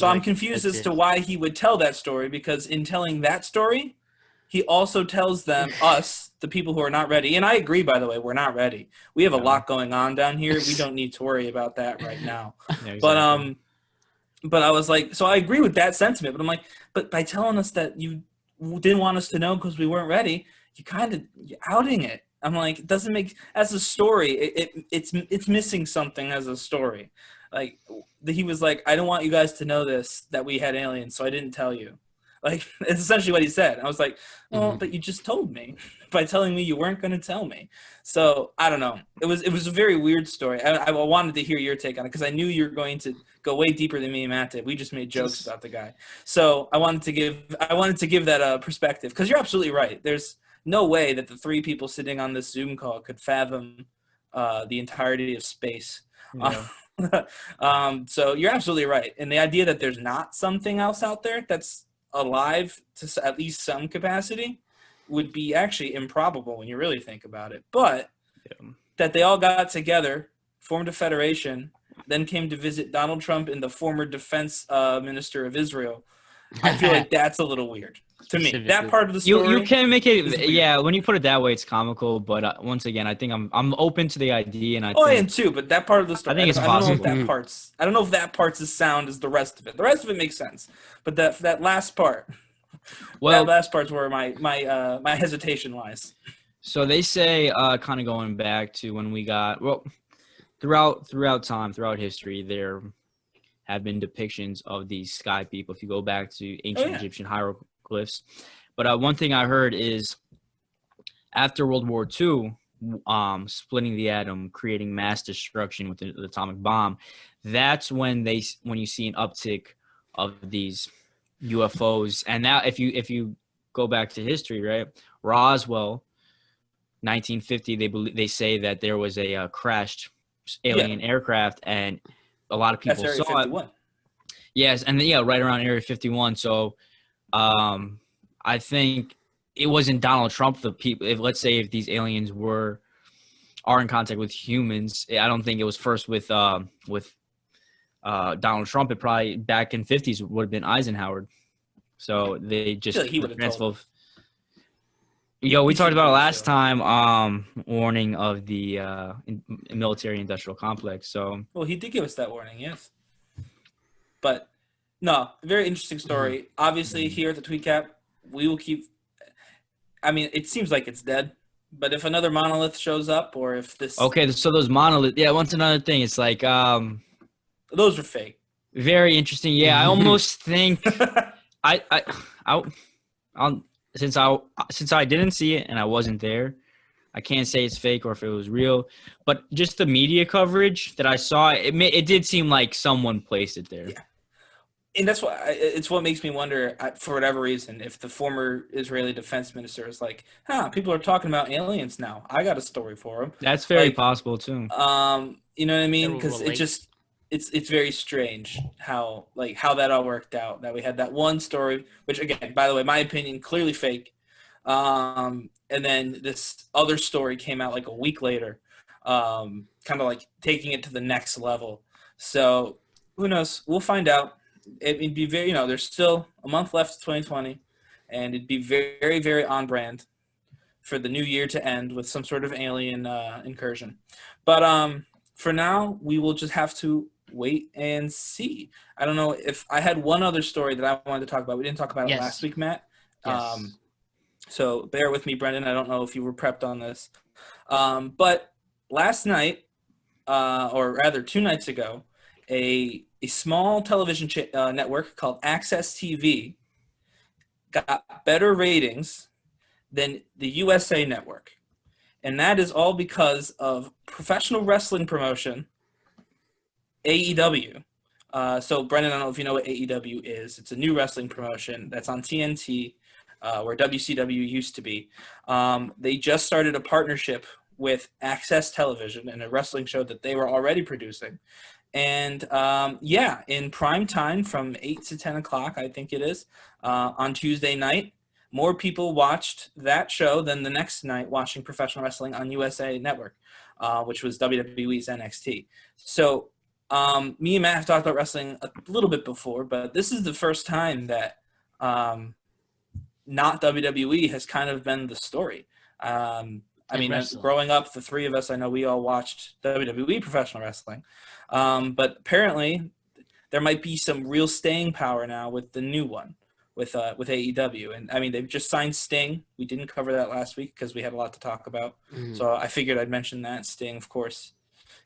I'm confused as to why he would tell that story because in telling that story. He also tells us, the people who are not ready, and I agree, by the way, we're not ready. We have a lot going on down here. We don't need to worry about that right now. Yeah, exactly. But I was like, so I agree with that sentiment. But I'm like, but by telling us that you didn't want us to know because we weren't ready, you're outing it. I'm like, it doesn't make as a story. It's missing something as a story. Like he was like, I don't want you guys to know this that we had aliens, so I didn't tell you. Like, it's essentially what he said. I was like, well, but you just told me by telling me you weren't going to tell me. So, I don't know. It was a very weird story. I wanted to hear your take on it because I knew you were going to go way deeper than me and Matt did. We just made jokes about the guy. So, I wanted to give that perspective because you're absolutely right. There's no way that the three people sitting on this Zoom call could fathom the entirety of space. Yeah. So, you're absolutely right. And the idea that there's not something else out there that's alive to at least some capacity would be actually improbable when you really think about it. But that they all got together, formed a federation, then came to visit Donald Trump and the former defense minister of Israel, I feel like that's a little weird to me. That part of the story. You can make it, when you put it that way, it's comical. But once again, I think I'm open to the idea, and I am too. But that part of the story, I think it's possible. I don't know if that part's as sound as the rest of it. The rest of it makes sense, but that last part, that last part's where my hesitation lies. So they say, kind of going back to when we got throughout history, there have been depictions of these sky people. If you go back to ancient Egyptian hieroglyphs, but one thing I heard is after World War II, splitting the atom, creating mass destruction with the atomic bomb, that's when you see an uptick of these UFOs. And now, if you go back to history, right, Roswell, 1950, they say that there was a crashed alien aircraft, and a lot of people saw 51. It. Yes, and right around Area 51. So, I think it wasn't Donald Trump. The people, if these aliens are are in contact with humans. I don't think it was first with Donald Trump. It probably back in '50s would have been Eisenhower. So they just I feel like he would have told us. Yo, we He talked should about it do last so. time. Warning of the military industrial complex. So Well, he did give us that warning, yes. But no, very interesting story. Obviously, here at the TweetCap, we will keep. I mean, it seems like it's dead, but if another monolith shows up, or if this, okay, so those monolith. Yeah, once another thing. It's like those are fake. very interesting. Yeah, I almost think I I'll, since I didn't see it and I wasn't there, I can't say it's fake or if it was real. But just the media coverage that I saw, it did seem like someone placed it there. Yeah. And that's why it's what makes me wonder, for whatever reason, if the former Israeli defense minister is like, people are talking about aliens now. I got a story for them. That's very Like, possible too. You know what I mean? will Because relate. it's very strange how that all worked out. That we had that one story, which again, by the way, my opinion, clearly fake. And then this other story came out like a week later, kind of like taking it to the next level. So who knows? We'll find out. It'd be very, there's still a month left of 2020, and it'd be very, very on brand for the new year to end with some sort of alien incursion. But for now, we will just have to wait and see. I don't know if I had one other story that I wanted to talk about. We didn't talk about it Yes. last week, Matt. Yes. So bear with me, Brendan. I don't know if you were prepped on this. But last night, or rather 2 nights ago, a small television network called Access TV got better ratings than the USA Network. And that is all because of professional wrestling promotion, AEW. So, Brendan, I don't know if you know what AEW is. It's a new wrestling promotion that's on TNT, where WCW used to be. They just started a partnership with Access Television and a wrestling show that they were already producing. And in prime time from 8 to 10 o'clock, I think it is, on Tuesday night, more people watched that show than the next night watching professional wrestling on USA Network, which was WWE's NXT. So me and Matt have talked about wrestling a little bit before, but this is the first time that not WWE has kind of been the story. I mean, growing up, the three of us, I know we all watched WWE professional wrestling. But apparently there might be some real staying power now with the new one, with AEW. And I mean, they've just signed Sting. We didn't cover that last week because we had a lot to talk about. So I figured I'd mention that. Sting, of course,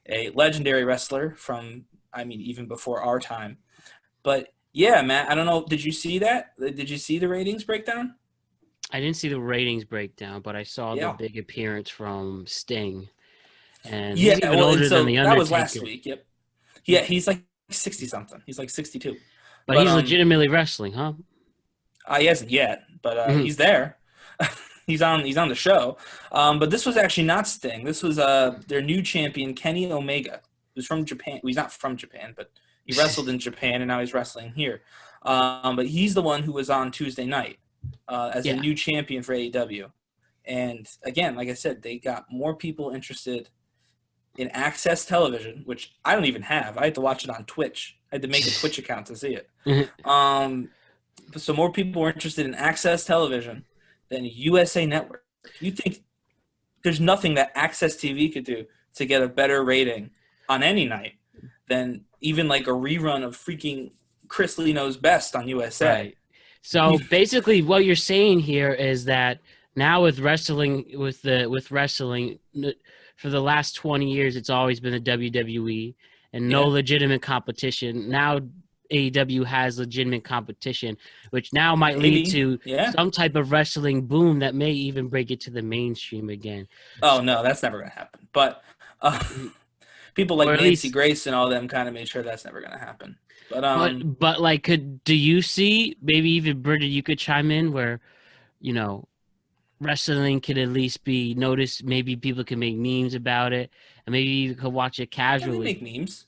a legendary wrestler from, even before our time. But yeah, Matt, I don't know. Did you see that? Did you see the ratings breakdown? I didn't see the ratings breakdown, but I saw the big appearance from Sting. And he's even older than the Undertaker. That was last week. Yep. Yeah, he's like 60-something. He's like 62. But he's legitimately wrestling, huh? He hasn't yet, but he's there. He's on the show. But this was actually not Sting. This was their new champion, Kenny Omega, who's from Japan. Well, he's not from Japan, but he wrestled in Japan, and now he's wrestling here. But he's the one who was on Tuesday night as a new champion for AEW. And again, like I said, they got more people interested in Access Television, which I don't even have. I had to watch it on Twitch. I had to make a Twitch account to see it. So more people were interested in Access Television than USA Network. You think there's nothing that Access TV could do to get a better rating on any night than even like a rerun of freaking Chris Lee Knows Best on USA. Right. So basically what you're saying here is that now with wrestling, for the last 20 years, it's always been the WWE and no legitimate competition. Now AEW has legitimate competition, which now might lead to some type of wrestling boom that may even break it to the mainstream again. Oh, no, that's never going to happen. But people like Nancy Grace and all them kind of made sure that's never going to happen. But like, do you see, maybe even Britta, you could chime in where, wrestling could at least be noticed. Maybe people can make memes about it, and maybe you could watch it casually. Make memes.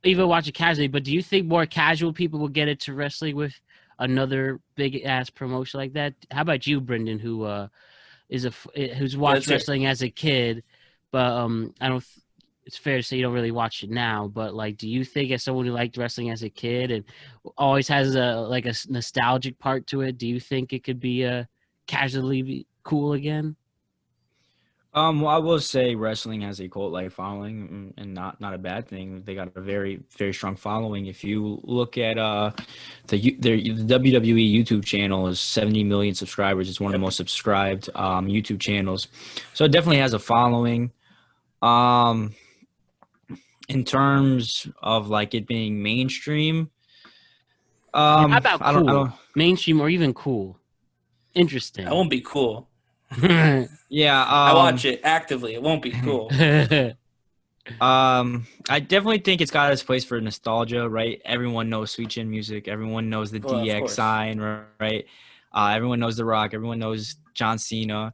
Even watch it casually, but do you think more casual people will get into wrestling with another big ass promotion like that? How about you, Brendan, who's watched wrestling as a kid, but I don't. It's fair to say you don't really watch it now, but like, do you think as someone who liked wrestling as a kid and always has a nostalgic part to it, do you think it could be casually cool again? Well, I will say wrestling has a cult-like following, and not a bad thing. They got a very, very strong following. If you look at the WWE YouTube channel is 70 million subscribers. It's one of the most subscribed YouTube channels, so it definitely has a following. Um, in terms of like it being mainstream, How about I cool, don't. mainstream, or even cool? Interesting. That won't be cool. Yeah, I watch it actively. It won't be cool. I definitely think it's got its place for nostalgia, right? Everyone knows Sweet Chin Music. Everyone knows the Well, of DX course. sign, right? Everyone knows The Rock. Everyone knows John Cena.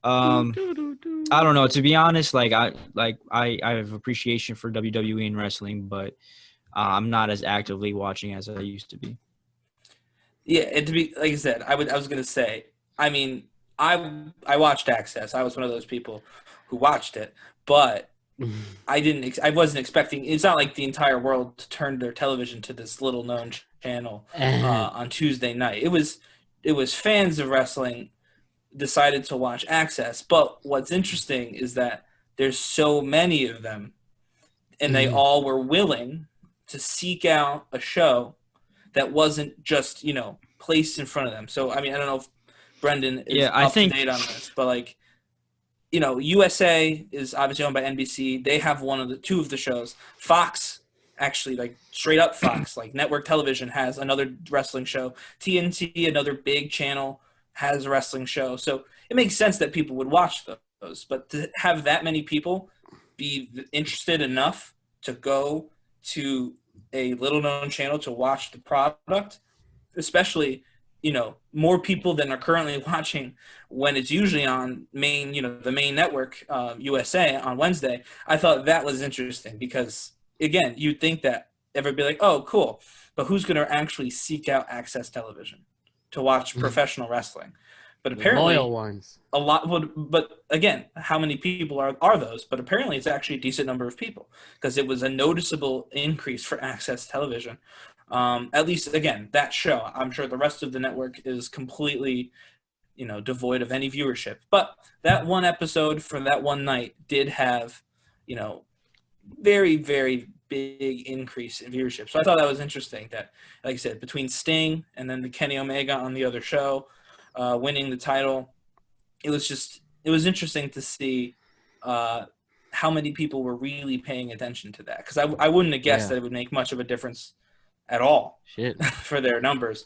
I don't know. To be honest, I have appreciation for WWE and wrestling, but I'm not as actively watching as I used to be. Yeah, and to be like I said, I was gonna say. I mean, I watched Access. I was one of those people who watched it, but I wasn't expecting. It's not like the entire world turned their television to this little known channel on Tuesday night. It was fans of wrestling decided to watch Access. But what's interesting is that there's so many of them, and they all were willing to seek out a show that wasn't just placed in front of them. So I mean, I don't know if Brendan is Yeah, I up to think date on this, but like USA is obviously owned by NBC. They have two of the shows. Fox, actually, like straight up Fox, like network television, has another wrestling show. TNT, another big channel, has a wrestling show. So it makes sense that people would watch those. But to have that many people be interested enough to go to a little known channel to watch the product, especially more people than are currently watching when it's usually on the main network, USA, on Wednesday. I thought that was interesting because again, you'd think that everybody like, oh, cool, but who's going to actually seek out Access Television to watch professional wrestling? But apparently loyal ones. a lot would. But again, how many people are those? But apparently it's actually a decent number of people because it was a noticeable increase for Access Television. At least, again, that show. I'm sure the rest of the network is completely, devoid of any viewership. But that one episode for that one night did have, very, very big increase in viewership. So I thought that was interesting that, like I said, between Sting and then the Kenny Omega on the other show, winning the title, it was interesting to see how many people were really paying attention to that. Because I wouldn't have guessed that it would make much of a difference at all for their numbers.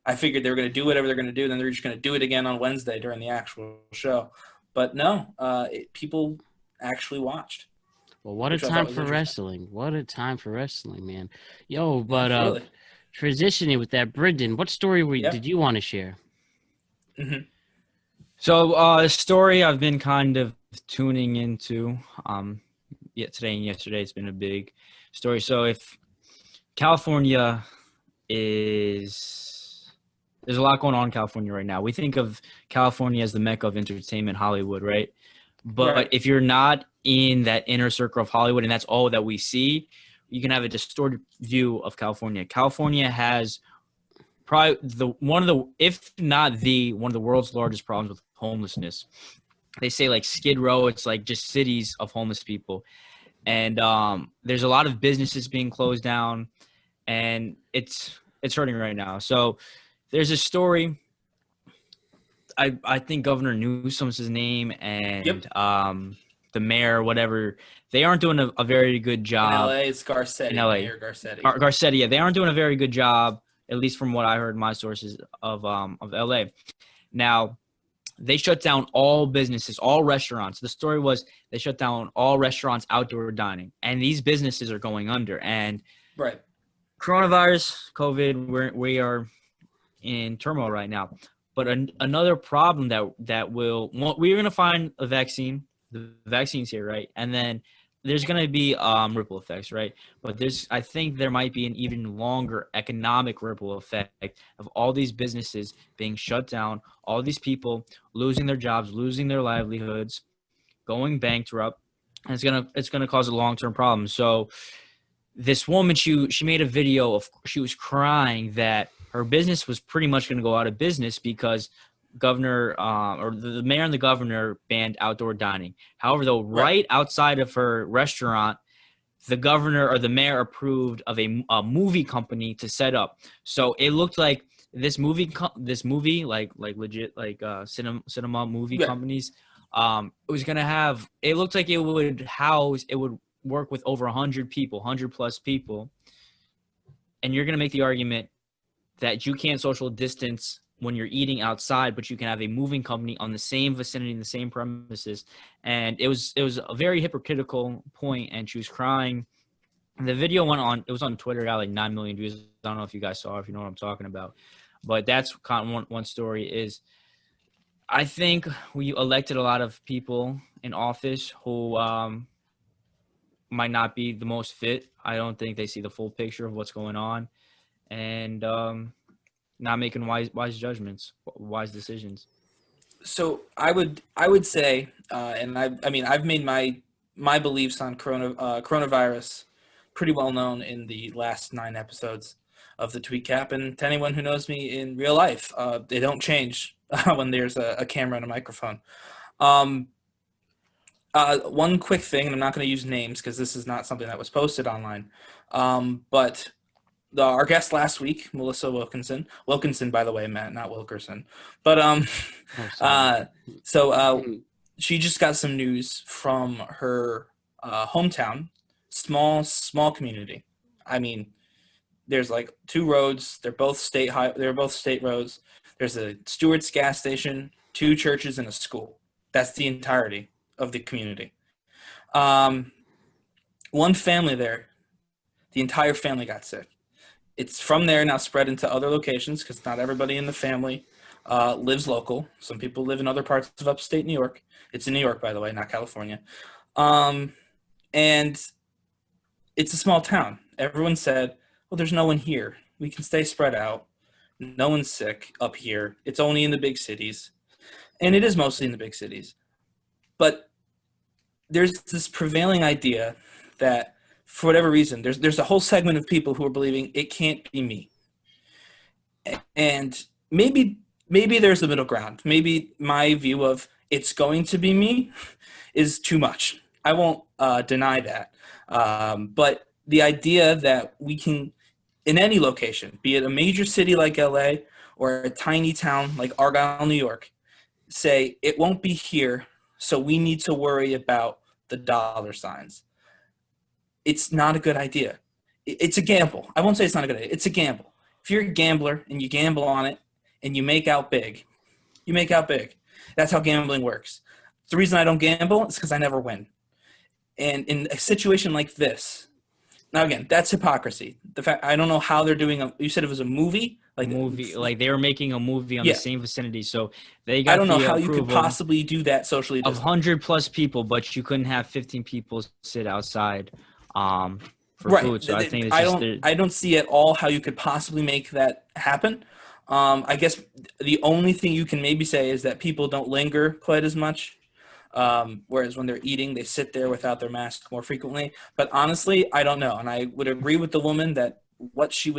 I figured they were going to do whatever they're going to do, then they're just going to do it again on Wednesday during the actual show. But no, people actually watched. Well, what a time for wrestling. What a time for wrestling, man. Yo, but Absolutely. transitioning with that, Brendan, what story did you want to share? Mm-hmm. So a story I've been kind of tuning into today and yesterday, it's been a big story. So if California there's a lot going on in California right now. We think of California as the mecca of entertainment, Hollywood, right? But if you're not in that inner circle of Hollywood and that's all that we see, you can have a distorted view of California. California has probably one of the world's largest problems with homelessness. They say like Skid Row, it's like just cities of homeless people. And there's a lot of businesses being closed down, and it's hurting right now. So there's a story. I think Governor Newsom's his name, and the mayor, whatever, they aren't doing a very good job. In LA, it's Garcetti. In LA, Mayor Garcetti. Garcetti, yeah, they aren't doing a very good job, at least from what I heard, my sources of LA. Now, they shut down all businesses, all restaurants. The story was they shut down all restaurants, outdoor dining, and these businesses are going under. And coronavirus, COVID, we are in turmoil right now. But another problem we're going to find a vaccine. The vaccine's here, right? And then there's going to be ripple effects, right? But I think there might be an even longer economic ripple effect of all these businesses being shut down, all these people losing their jobs, losing their livelihoods, going bankrupt, and it's gonna cause a long-term problem. So this woman, she made a video of, she was crying that her business was pretty much going to go out of business because governor or the mayor and the governor banned outdoor dining. However, though, right outside of her restaurant, the governor or the mayor approved of a movie company to set up. So it looked like this movie like legit like cinema movie companies. It was gonna have. It looked like it would work with over 100 people, 100 plus people, and you're gonna make the argument that you can't social distance when you're eating outside, but you can have a moving company on the same vicinity, in the same premises. And it was a very hypocritical point, and she was crying. And the video went on, it was on Twitter, got like 9 million views. I don't know if you guys saw, if you know what I'm talking about. But that's kind of one story is, I think we elected a lot of people in office who might not be the most fit. I don't think they see the full picture of what's going on, and not making wise judgments, wise decisions. So I would say, and I mean I've made my beliefs on coronavirus pretty well known in the last 9 episodes of the TweetCap, and to anyone who knows me in real life, they don't change when there's a camera and a microphone. One quick thing, and I'm not going to use names because this is not something that was posted online, but our guest last week, Melissa Wilkinson, by the way, Matt, not Wilkerson, but she just got some news from her hometown, small community. I mean, there's like 2 roads. They're both state roads. There's a Stewart's gas station, 2 churches, and a school. That's the entirety of the community. One family there, the entire family got sick. It's from there now spread into other locations because not everybody in the family lives local. Some people live in other parts of upstate New York. It's in New York, by the way, not California. And it's a small town. Everyone said, well, there's no one here. We can stay spread out. No one's sick up here. It's only in the big cities. And it is mostly in the big cities. But there's this prevailing idea that for whatever reason, there's a whole segment of people who are believing it can't be me. And maybe there's a middle ground. Maybe my view of it's going to be me is too much. I won't deny that. But the idea that we can, in any location, be it a major city like LA or a tiny town like Argyle, New York, say it won't be here, so we need to worry about the dollar signs. It's not a good idea. It's a gamble. I won't say it's not a good idea. It's a gamble. If you're a gambler and you gamble on it and you make out big, you make out big. That's how gambling works. The reason I don't gamble is because I never win. And in a situation like this, now again, that's hypocrisy. The fact I don't know how they're doing. You said it was a movie, like they were making a movie on the same vicinity, so they got. I don't know how you could possibly do that socially. Of 100 plus people, but you couldn't have 15 people sit outside for food. So I think it's I don't see at all how you could possibly make that happen. I guess the only thing you can maybe say is that people don't linger quite as much. Whereas when they're eating, they sit there without their mask more frequently. But honestly, I don't know. And I would agree with the woman that what she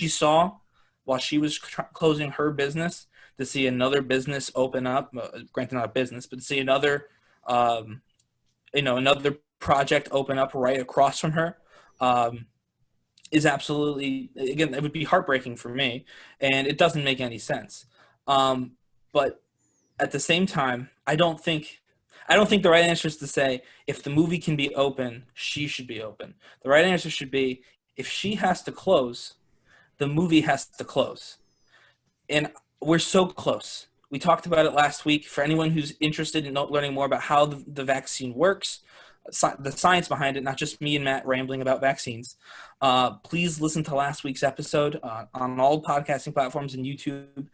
saw while she was closing her business, to see another business open up, granted not a business, but to see another, another project open up right across from her, is absolutely, again, it would be heartbreaking for me, and it doesn't make any sense. But at the same time, I don't think the right answer is to say if the movie can be open, she should be open. The right answer should be if she has to close, the movie has to close. And we're so close. We talked about it last week. For anyone who's interested in learning more about how the vaccine works, the science behind it, not just me and Matt rambling about vaccines, please listen to last week's episode on all podcasting platforms and YouTube.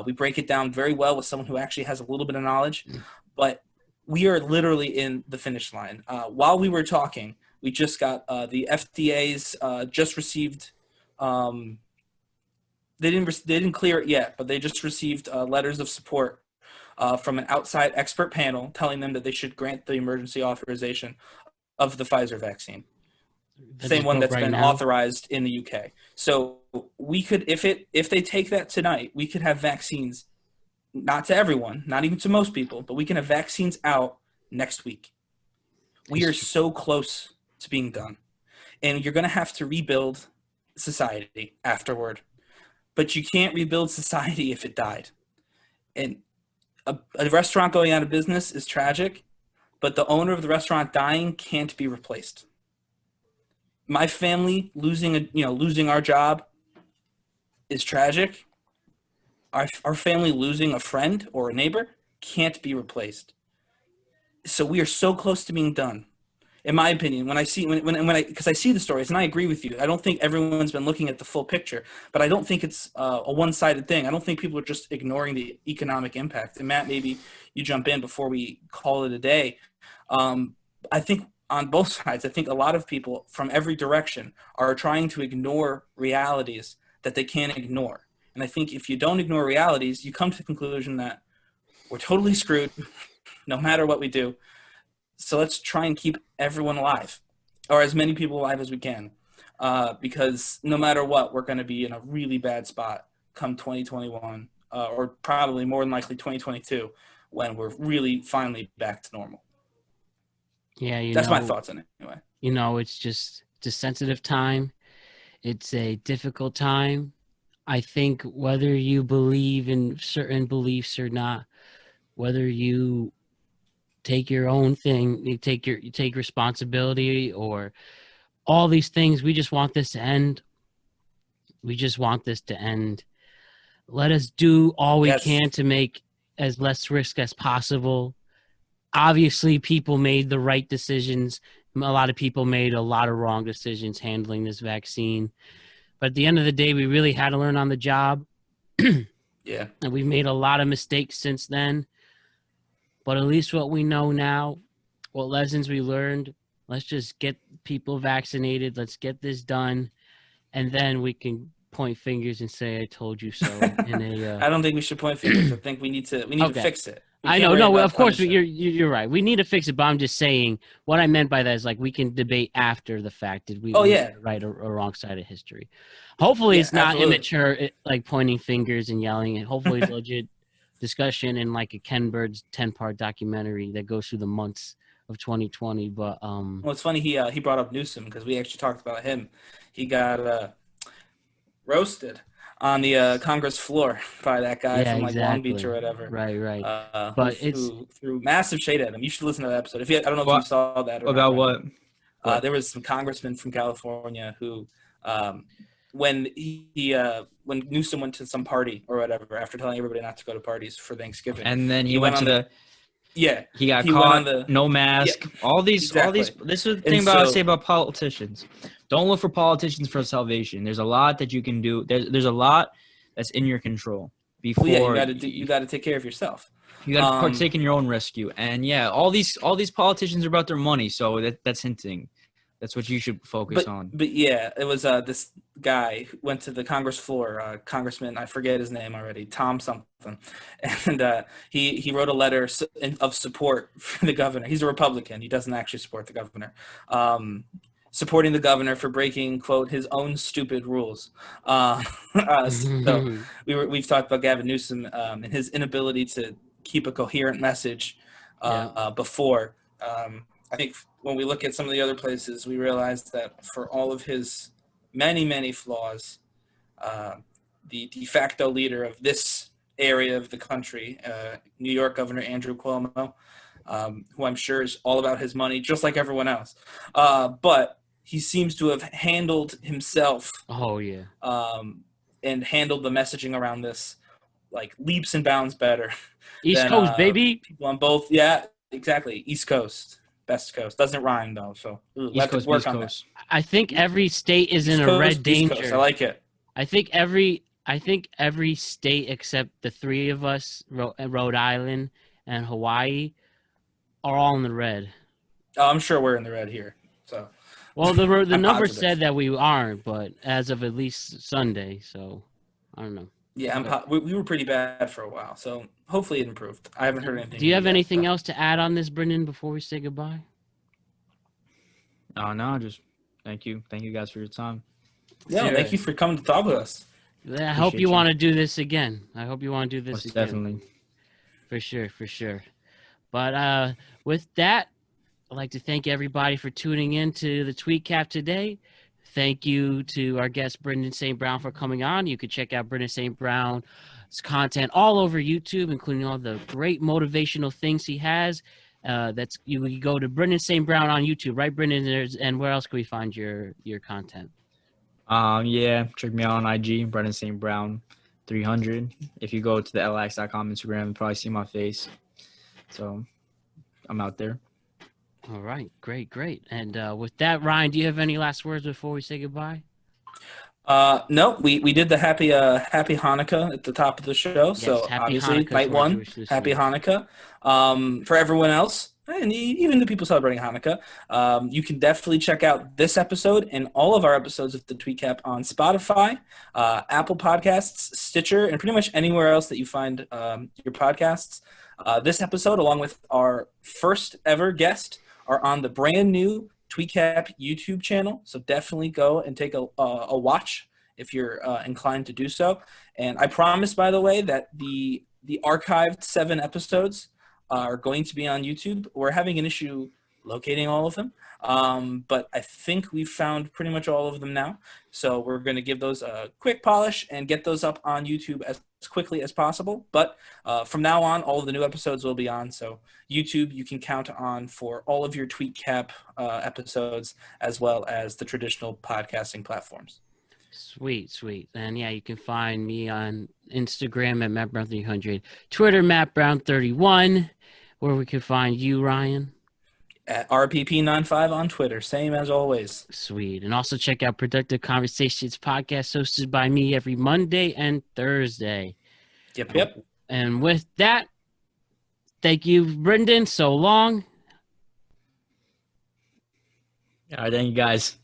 We break it down very well with someone who actually has a little bit of knowledge. But we are literally in the finish line. While we were talking, we just got the FDA's just received. They didn't clear it yet, but they just received letters of support from an outside expert panel telling them that they should grant the emergency authorization of the Pfizer vaccine. That Same just one broke that's right been now. authorized in the UK. So we could, if they take that tonight, we could have vaccines, not to everyone, not even to most people, but we can have vaccines out next week. We are so close to being done. And you're going to have to rebuild society afterward. But you can't rebuild society if it died. And a restaurant going out of business is tragic, but the owner of the restaurant dying can't be replaced. My family losing our job is tragic. Our family losing a friend or a neighbor can't be replaced. So we are so close to being done. In my opinion, because I see the stories, and I agree with you. I don't think everyone's been looking at the full picture, but I don't think it's a one-sided thing. I don't think people are just ignoring the economic impact. And Matt, maybe you jump in before we call it a day. I think on both sides, I think a lot of people from every direction are trying to ignore realities that they can't ignore. And I think if you don't ignore realities, you come to the conclusion that we're totally screwed no matter what we do. So let's try and keep everyone alive, or as many people alive as we can, because no matter what, we're going to be in a really bad spot come 2021, or probably more than likely 2022, when we're really finally back to normal. Yeah, That's my thoughts on it, anyway. It's a sensitive time. It's a difficult time. I think whether you believe in certain beliefs or not, whether you take your own thing, you take responsibility, or all these things, we just want this to end. We just want this to end. Let us do all we can to make as less risk as possible. Obviously, people made the right decisions. A lot of people made a lot of wrong decisions handling this vaccine. But at the end of the day, we really had to learn on the job. Yeah. And we've made a lot of mistakes since then. But at least what we know now, what lessons we learned, let's just get people vaccinated. Let's get this done. And then we can point fingers and say, I told you so. I don't think we should point fingers. I think we need to fix it. I know. No, of course, you're right. We need to fix it, but I'm just saying what I meant by that is like we can debate after the fact. Did we right or wrong side of history? Hopefully, it's not immature, like pointing fingers and yelling. And hopefully, it's legit discussion in like a Ken Burns 10-part documentary that goes through the months of 2020. But well, it's funny he brought up Newsom because we actually talked about him. He got roasted on the Congress floor by that guy from like Long Beach or whatever. Right. But who threw massive shade at him. You should listen to that episode. I don't know if you saw that. Or about not, what? There was some congressman from California who, when when Newsom went to some party or whatever, after telling everybody not to go to parties for Thanksgiving, and then he went to he got caught, no mask, all these. This is the thing I say about politicians. Don't look for politicians for salvation. There's a lot that you can do. There's a lot that's in your control. Before you got to take care of yourself. You got to partake in your own rescue. And all these politicians are about their money. So that's hinting. That's what you should focus on. But yeah, it was this guy who went to the Congress floor, Congressman, I forget his name already, Tom something, and he wrote a letter of support for the governor. He's a Republican. He doesn't actually support the governor. Supporting the governor for breaking, quote, his own stupid rules. So we've talked about Gavin Newsom and his inability to keep a coherent message before. I think when we look at some of the other places, we realize that for all of his many, many flaws, the de facto leader of this area of the country, New York Governor Andrew Cuomo, who I'm sure is all about his money, just like everyone else. But he seems to have handled himself. Oh, yeah. And handled the messaging around this like leaps and bounds better. East Coast, baby. People on both. Yeah, exactly. East Coast. Best Coast. Doesn't rhyme, though. So we'll have to work on that. I think every state is in a red danger. I like it. I think every state except the three of us, Rhode Island and Hawaii, are all in the red. Oh, I'm sure we're in the red here. So, well, the number said that we aren't, but as of at least Sunday, so I don't know. Yeah, we were pretty bad for a while, so hopefully it improved. I haven't heard anything. Do you have yet, anything but- else to add on this, Brendan, before we say goodbye? No, just thank you guys for your time. Yeah, Sure. thank you for coming to talk with us. I hope Appreciate you you. want to do this again. I hope you want to do this Most again. definitely. For sure. But with that, I'd like to thank everybody for tuning in to the TweetCap today. Thank you to our guest, Brendan St. Brown, for coming on. You can check out Brendan St. Brown's content all over YouTube, including all the great motivational things he has. You go to Brendan St. Brown on YouTube, right, Brendan? And where else can we find your content? Yeah, check me out on IG, Brendan St. Brown 300. If you go to the lax.com Instagram, you'll probably see my face. So I'm out there. All right, great. And with that, Ryan, do you have any last words before we say goodbye? No, we did the happy Hanukkah at the top of the show. Yes, so happy obviously, Hanukkah night to our one, Jewish listeners. happy Hanukkah. For everyone else, and even the people celebrating Hanukkah, you can definitely check out this episode and all of our episodes of the TweetCap on Spotify, Apple Podcasts, Stitcher, and pretty much anywhere else that you find your podcasts. This episode, along with our first ever guest, are on the brand new TweetCap YouTube channel. So definitely go and take a watch if you're inclined to do so. And I promise, by the way, that the archived 7 episodes are going to be on YouTube. We're having an issue locating all of them, but I think we've found pretty much all of them now. So we're going to give those a quick polish and get those up on YouTube as quickly as possible. But from now on, all of the new episodes will be on. So YouTube, you can count on for all of your TweetCap episodes, as well as the traditional podcasting platforms. Sweet. And yeah, you can find me on Instagram at MattBrown300, Twitter MattBrown31, where we can find you, Ryan. At RPP95 on Twitter, same as always. Sweet. And also check out Productive Conversations podcast hosted by me every Monday and Thursday. Yep. And with that, thank you, Brendan. So long. All right, thank you guys.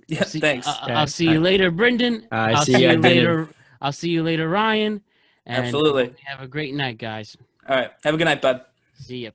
Yeah, thanks. I'll see you later, Brendan. I'll see you later. Brendan. I'll see you later, Ryan. And Absolutely. have a great night, guys. All right. Have a good night, bud. See ya.